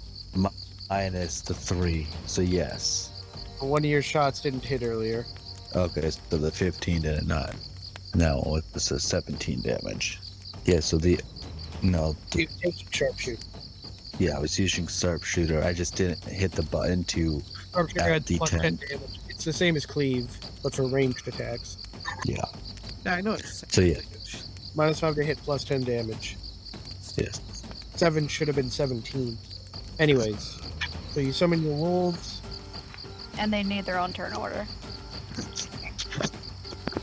minus the 3. So yes. One of your shots didn't hit earlier. Okay, so the 15 did it not. Now it's a 17 damage. Yeah, so no, You take your sharpshooter. yeah, I was using sharpshooter. I just didn't hit the button to Sharpshooter add had plus D10. 10 damage. It's the same as cleave, but for ranged attacks. Yeah. Yeah, I know it's. So yeah, Minus 5 to hit, plus 10 damage. yes. 7 should have been 17. Anyways, so you summon your wolves. And they need their own turn order.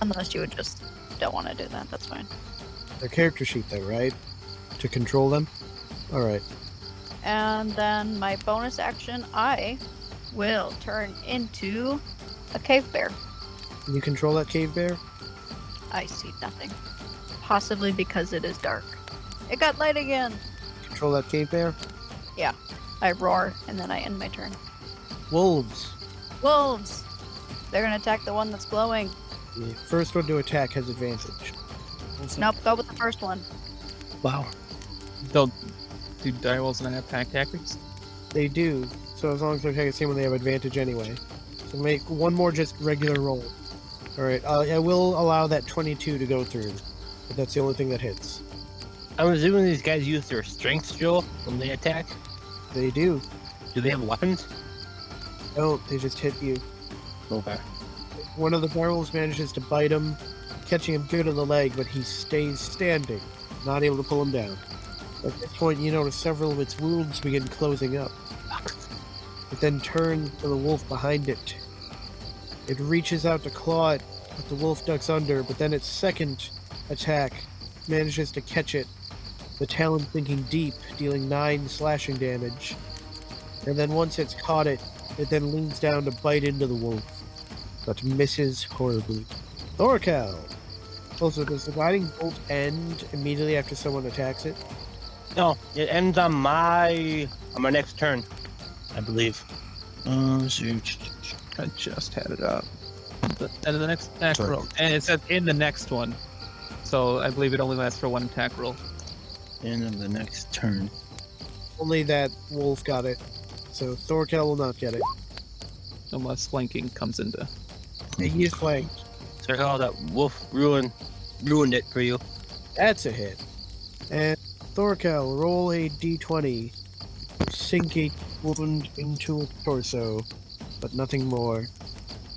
Unless you would just don't want to do that, that's fine. Their character sheet though, right? To control them? Alright. And then my bonus action, I will turn into a cave bear. Can you control that cave bear? I see nothing. Possibly because it is dark. It got light again! Control that cave bear? I roar, and then I end my turn. Wolves. Wolves! They're gonna attack the one that's glowing. The first one to attack has advantage. Nope, go with the first one. Wow. Don't do direwolves not have pack tactics? They do. So as long as they're attacking the same one, they have advantage anyway. So make one more just regular roll. Alright, I will allow that 22 to go through. But that's the only thing that hits. I'm assuming these guys use their strength skill when they attack. They do. Do they have weapons? Don't, they just hit you. Okay. One of the werewolves manages to bite him, catching him good on the leg, but he stays standing, not able to pull him down. At this point, you notice several of its wounds begin closing up. It then turns to the wolf behind it. It reaches out to claw it, but the wolf ducks under, but then its second attack manages to catch it, the talon sinking deep, dealing 9 slashing damage. And then once it's caught it then leans down to bite into the wolf, but misses horribly. Thorkell! Also, does the guiding bolt end immediately after someone attacks it? No, it ends on my next turn, I believe. I just had it up. And the next attack roll. And it says in the next one. So I believe it only lasts for one attack roll. End of the next turn. Only that wolf got it, so Thorkell will not get it. Unless flanking comes into. He is flanked. So how that wolf ruined it for you. That's a hit. And Thorkell, roll a d20. Sink a wound into its torso, but nothing more.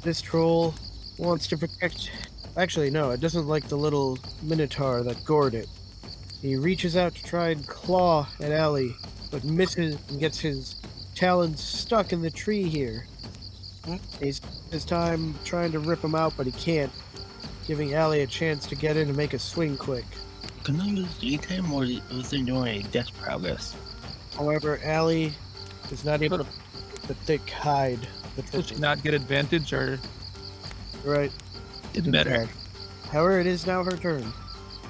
This troll wants to protect... Actually, no, it doesn't like the little minotaur that gored it. He reaches out to try and claw at Allie, but misses and gets his talons stuck in the tree here. He's his time trying to rip him out, but he can't, giving Allie a chance to get in and make a swing quick. Can I use daytime or was they doing a death progress? However, Allie is not able to the thick hide. Does she not get advantage or Right. didn't matter? However, it is now her turn.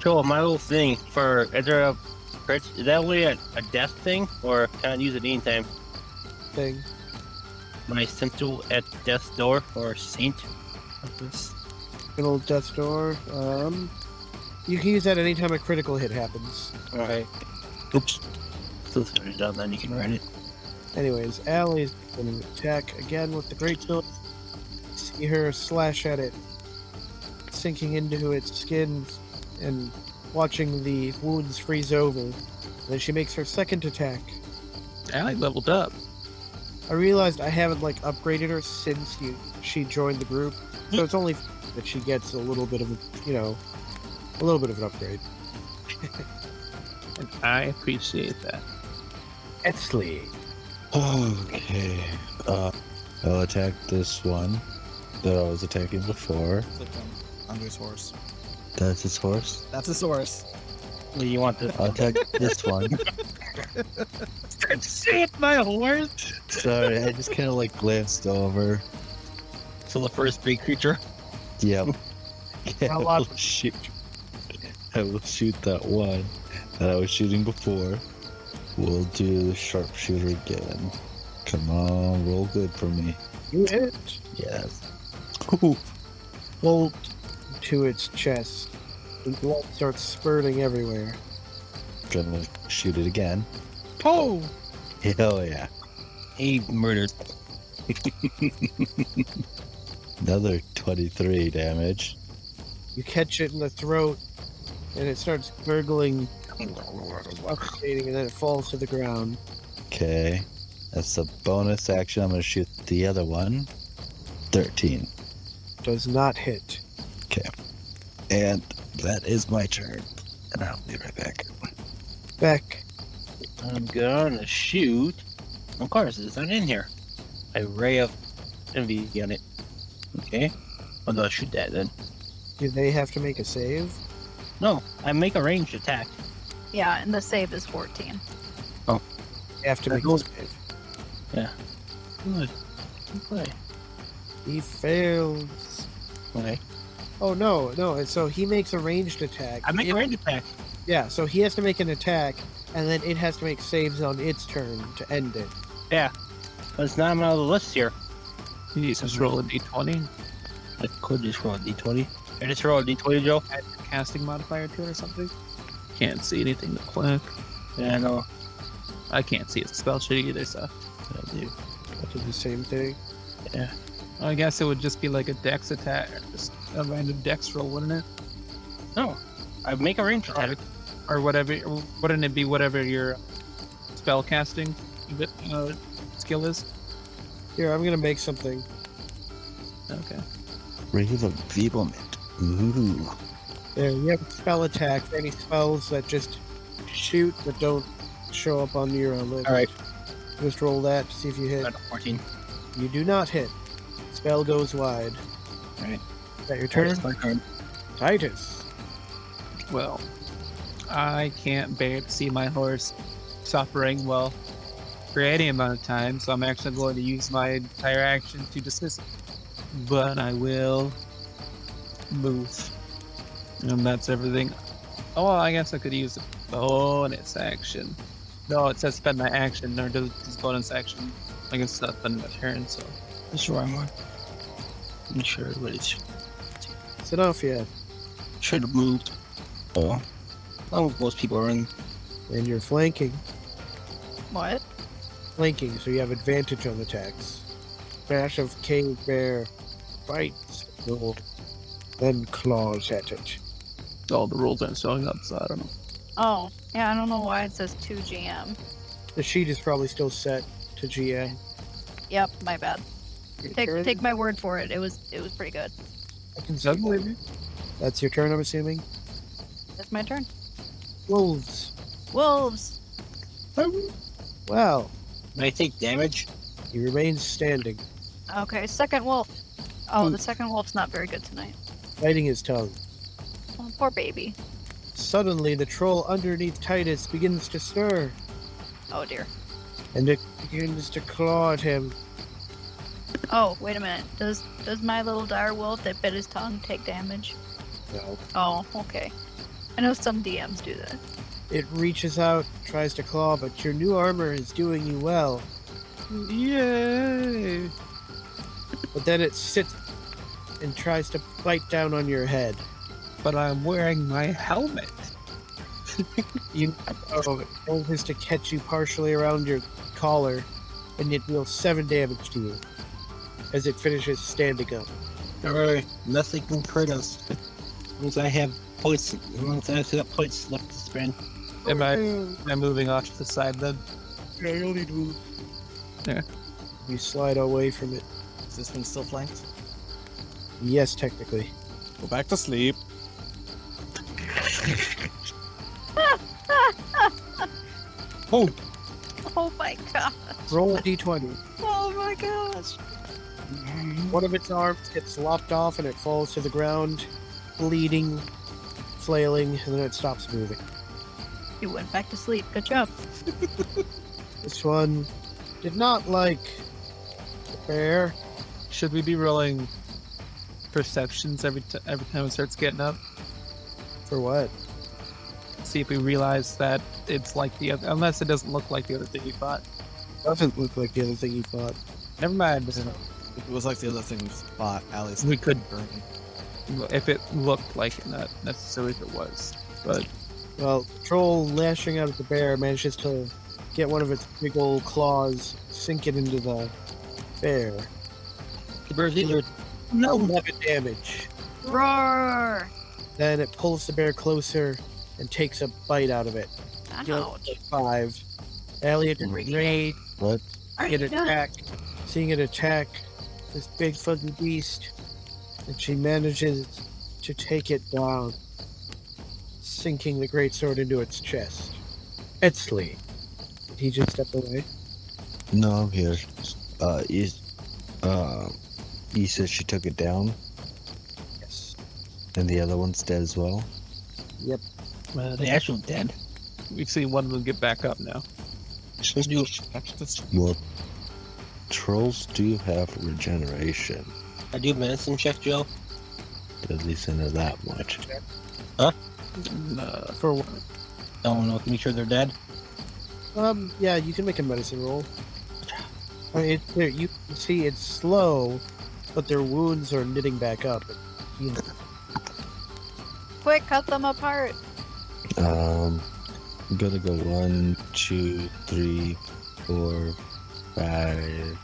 So my little thing for is that only a death thing or can I use it anytime? Thing. My sentinel at death's door or saint of this. Good old death's door. You can use that anytime a critical hit happens. Alright. Oops. So it's already done, then you can write it. Anyways, Allie's going to attack again with the great sword. See her slash at it, sinking into its skin and watching the wounds freeze over. Then she makes her second attack. Allie leveled up. I realized I haven't upgraded her since she joined the group, so it's only that she gets a little bit of a little bit of an upgrade. And I appreciate that. Etsley. Okay. I'll attack this one that I was attacking before. Click on Andre's horse. That's his horse. That's his horse. What do you want this? I'll attack this one. Say it, my horse. Sorry, I just kind of glanced over. So the first big creature? Yep. Yeah, How I loud- will shoot. I will shoot that one that I was shooting before. We'll do the sharpshooter again. Come on, roll good for me. You hit. Yes. Bolt to its chest. The blood starts spurting everywhere. Gonna shoot it again. Oh! Hell yeah. He murdered. Another 23 damage. You catch it in the throat, and it starts gurgling, suffocating, and then it falls to the ground. Okay. That's a bonus action. I'm gonna shoot the other one. 13. Does not hit. Okay. And that is my turn. And I'll be right back. Beck. I'm gonna shoot. Of course, it's not in here. A ray of envy on it. Okay. I'm gonna shoot that then. Do they have to make a save? No, I make a ranged attack. Yeah, and the save is 14. They have to make a save. Good. Okay. He fails. Okay. Oh, no. So he makes a ranged attack. I make a ranged attack. Yeah, so he has to make an attack, and then it has to make saves on its turn to end it. Yeah. But it's not on the list here. You just roll a d20. I could just roll a d20. I just roll a d20, Joe? Add a casting modifier to it or something. Can't see anything to click. Yeah, I know. I can't see a spell sheet either, so. I do. I did the same thing. I guess it would just be like a dex attack, just a random dex roll, wouldn't it? No, I make a range attack. Or whatever. Wouldn't it be whatever your spell casting skill is? Here, I'm gonna make something. Okay. Ring of Enfeeblement. Ooh. There, you have a spell attack for any spells that just shoot but don't show up on your list. All right. Just roll that to see if you hit. Got a 14. You do not hit. Spell goes wide. All right. Is that your turn? My turn. Titus. Well, I can't bear to see my horse suffering well for any amount of time, so I'm actually going to use my entire action to dismiss it. But I will move. And that's everything. Oh, I guess I could use a bonus action. No, it says spend my action, or does this bonus action? I guess that's spend my turn, so. That's the wrong one. I'm sure what it's. Sit off yet. Should have moved. Oh. Well, most people are in. And you're flanking. What? Flanking, so you have advantage on attacks. Smash of Cave Bear bites the bull, then claws at it. All the rules aren't showing up, so I don't know. Oh, yeah, I don't know why it says 2 GM. The sheet is probably still set to GM. Yep, my bad. Your turn? Take my word for it. It was pretty good. I can see that. That's your turn, I'm assuming? That's my turn. Wolves. Wolves! Wow. Can I take damage? He remains standing, Okay, second wolf. Oh, the second wolf's not very good tonight. biting his tongue. Oh, poor baby. Suddenly, the troll underneath Titus begins to stir, Oh dear. and it begins to claw at him. Oh, wait a minute. Does my little dire wolf that bit his tongue take damage? No. Oh, okay. I know some DMs do that. It reaches out, tries to claw, but your new armor is doing you well. Yay! But then it sits and tries to bite down on your head. But I'm wearing my helmet. It manages to catch you partially around your collar, and it deals 7 damage to you as it finishes standing up. Alright, nothing can hurt us. As long as I have points, as long as I have points left to spend. Am I moving off to the side then? Yeah, you'll need to move. Yeah. You slide away from it. Is this one still flanked? Yes, technically. Go back to sleep. Oh! Oh my god. Roll a d20. Oh my gosh. One of its arms gets lopped off and it falls to the ground, bleeding, flailing, and then it stops moving. You went back to sleep. Good job. This one did not like the bear. Should we be rolling perceptions every time it starts getting up? For what? See if we realize that it's like the other, unless it doesn't look like the other thing we fought. Doesn't look like the other thing you thought. Never mind. If it was like the other thing we fought, Ali's We could- burning. If it looked like it, not necessarily if it was. But Well, the troll lashing out at the bear manages to get one of its big old claws, sink it into the bear. The bird's either. No! 11 damage. Roar! Then it pulls the bear closer and takes a bite out of it. Ouch. 5. Elliot and Ray What? get attacked. Seeing it attack this big fuzzy beast, and she manages to take it down, sinking the greatsword into its chest. Etzli. Did he just step away? No, I'm here. You said she took it down, Yes. and the other one's dead as well. Yep. The actual dead. we've seen one of them get back up now. Let's do. Well, trolls do have regeneration. I do medicine check, Joe. At least I know that much. For what? I don't know. Make sure they're dead. Yeah, you can make a medicine roll. I mean, you can see it's slow, but their wounds are knitting back up. And healing. Quick, cut them apart. I'm gonna go 1, 2, 3, 4, 5,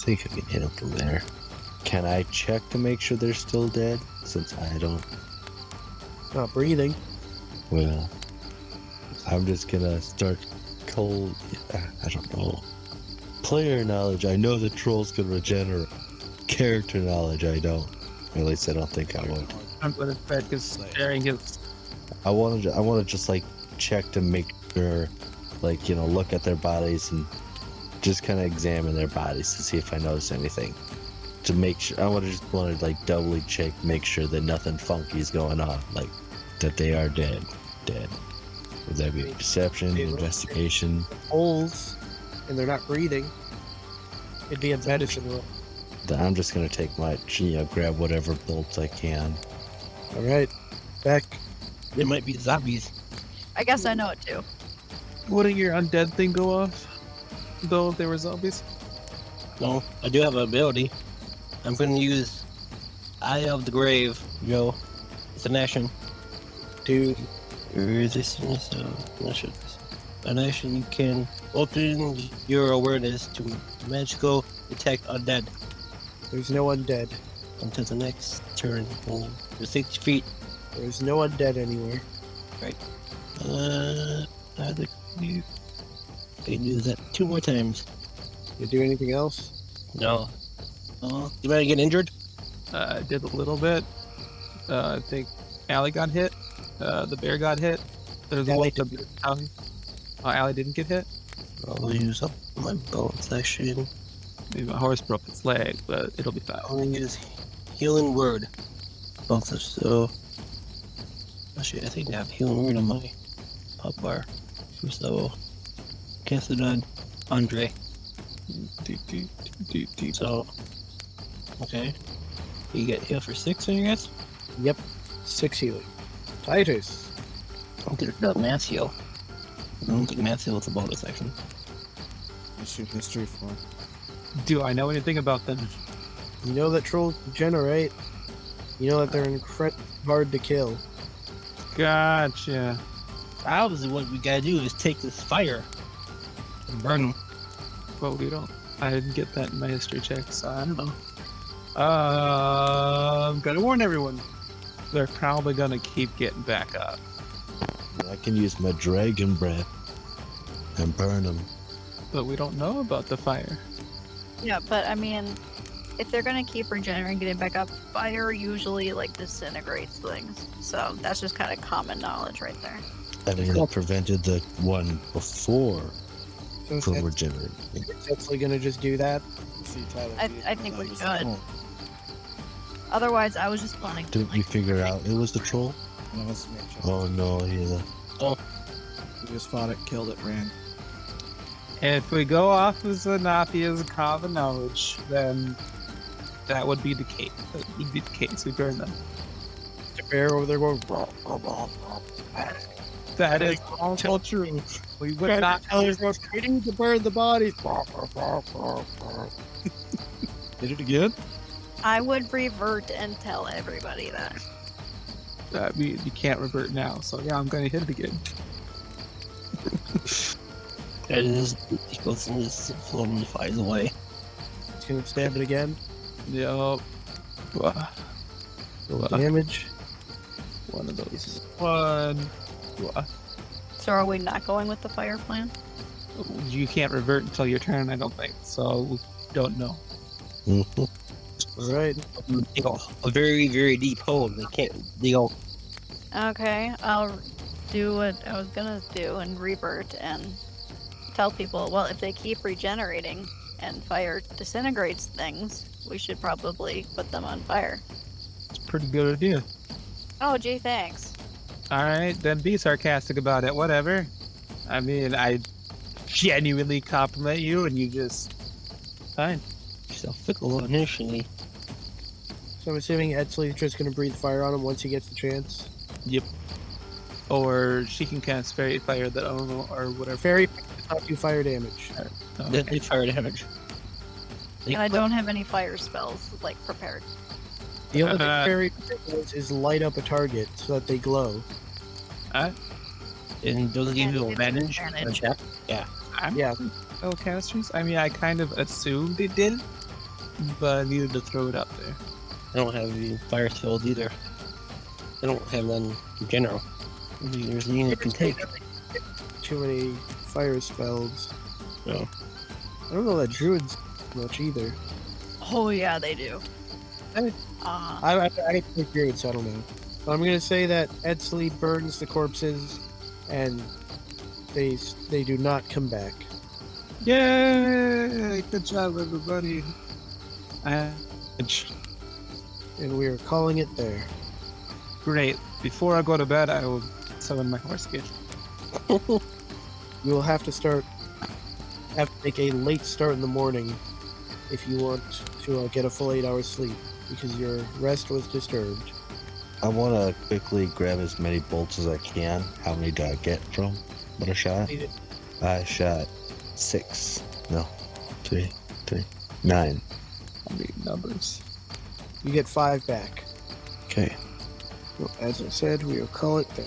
think I can hit them from there. Can I check to make sure they're still dead? Since I don't. Not breathing. Well, I'm just gonna start cold. I don't know. Player knowledge, I know the trolls can regenerate. Character knowledge, I don't. At least I don't think I would. I'm gonna bet because staring his. I want to just like check to make sure, like, you know, look at their bodies and just kind of examine their bodies to see if I notice anything. To make sure, I want to like doubly check, make sure that nothing funky is going on, like that they are dead. Would that be perception, investigation? Holes, and they're not breathing. It'd be a medicine roll. Then I'm just gonna take my, you know, grab whatever bolts I can. All right, back. There might be zombies. I guess I know it too. Wouldn't your undead thing go off? Though if there were zombies? No, I do have an ability. I'm going to use Eye of the Grave, Joe. It's an action. Dude, Resistance an action you can open your awareness to magical detect undead there's no undead. until the next turn. You're 60 feet. There's no undead anywhere. I think you can do that 2 more times. You do anything else? No. You might get injured? I did a little bit. I think Allie got hit. The bear got hit. There's Allie one. Allie didn't get hit. I'll use up my bonus action. Maybe my horse broke its leg, but it'll be fine. I'll use Healing Word. Also, so. Actually, I think I have Healing Word on my pop bar. So, cast it on Andre. So, okay. You get healed for 6, I guess? Yep, 6 healing. Titus. I don't think it's mass heal. I don't think mass heal is a bonus action. What's your history for? Do I know anything about them? You know that trolls regenerate. You know that they're incredibly hard to kill. Gotcha. Obviously, what we gotta do is take this fire and burn them. But we don't. I didn't get that in my history check, so I don't know. I'm gonna warn everyone. They're probably gonna keep getting back up. I can use my dragon breath and burn them. But we don't know about the fire. Yeah, but I mean, if they're gonna keep regenerating, getting back up, fire usually like disintegrates things. So that's just kind of common knowledge right there. I mean, it prevented the one before So from it's regenerating. definitely gonna just do that. I think we should. Otherwise, I was just planning to Didn't we figure out it was the troll? No, let's make sure. Oh no, yeah. We just fought it, killed it, ran. If we go off of Zanafia's common knowledge, then that would be the case. That would be the case. We burn them. The bear over there going. That is also true. We would not. We need to burn the bodies. Did it again? I would revert and tell everybody that. You can't revert now, so yeah, I'm gonna hit it again. It is equals and this floating flies away. It's gonna stab it again. Yup. Damage. One of those. One. So are we not going with the fire plan? You can't revert until your turn, I don't think. So we don't know. Mhm. All right. They go a very, very deep hole. They can't. They go. Okay, I'll do what I was gonna do and revert and tell people, well, if they keep regenerating and fire disintegrates things, we should probably put them on fire. It's a pretty good idea. Oh, gee, thanks. Alright, then be sarcastic about it, whatever. I mean, I genuinely compliment you and you just... Fine. So fickle initially. So I'm assuming Edsley's just gonna breathe fire on him once he gets the chance. Yep. Or she can cast fairy fire that I don't know, or whatever. Fairy does not do fire damage. Oh, Then they fire damage. And I don't have any fire spells, like, prepared. The only thing fairy does is light up a target so that they glow. And doesn't give you advantage. Advantage. Yeah. I'm Yeah. spellcasters? I mean, I kind of assumed it did, but I needed to throw it out there. I don't have the fire spells either. I don't have none in general. Maybe there's a unit can take. Too many fire spells. No. I don't know that druids much either. Oh yeah, they do. I- I didn't play druids, so I don't know. But I'm gonna say that Edsel burns the corpses, and they do not come back. Yay! Good job, everybody. And And we are calling it there. great. Before I go to bed, I will summon my horse kid. You will have to make a late start in the morning if you want to get a full 8 hours sleep, because your rest was disturbed. I want to quickly grab as many bolts as I can. How many do I get from what I shot? I shot 6. No. 3. 9. I need numbers. You get 5 back. Okay. Well, as I said, we will call it there.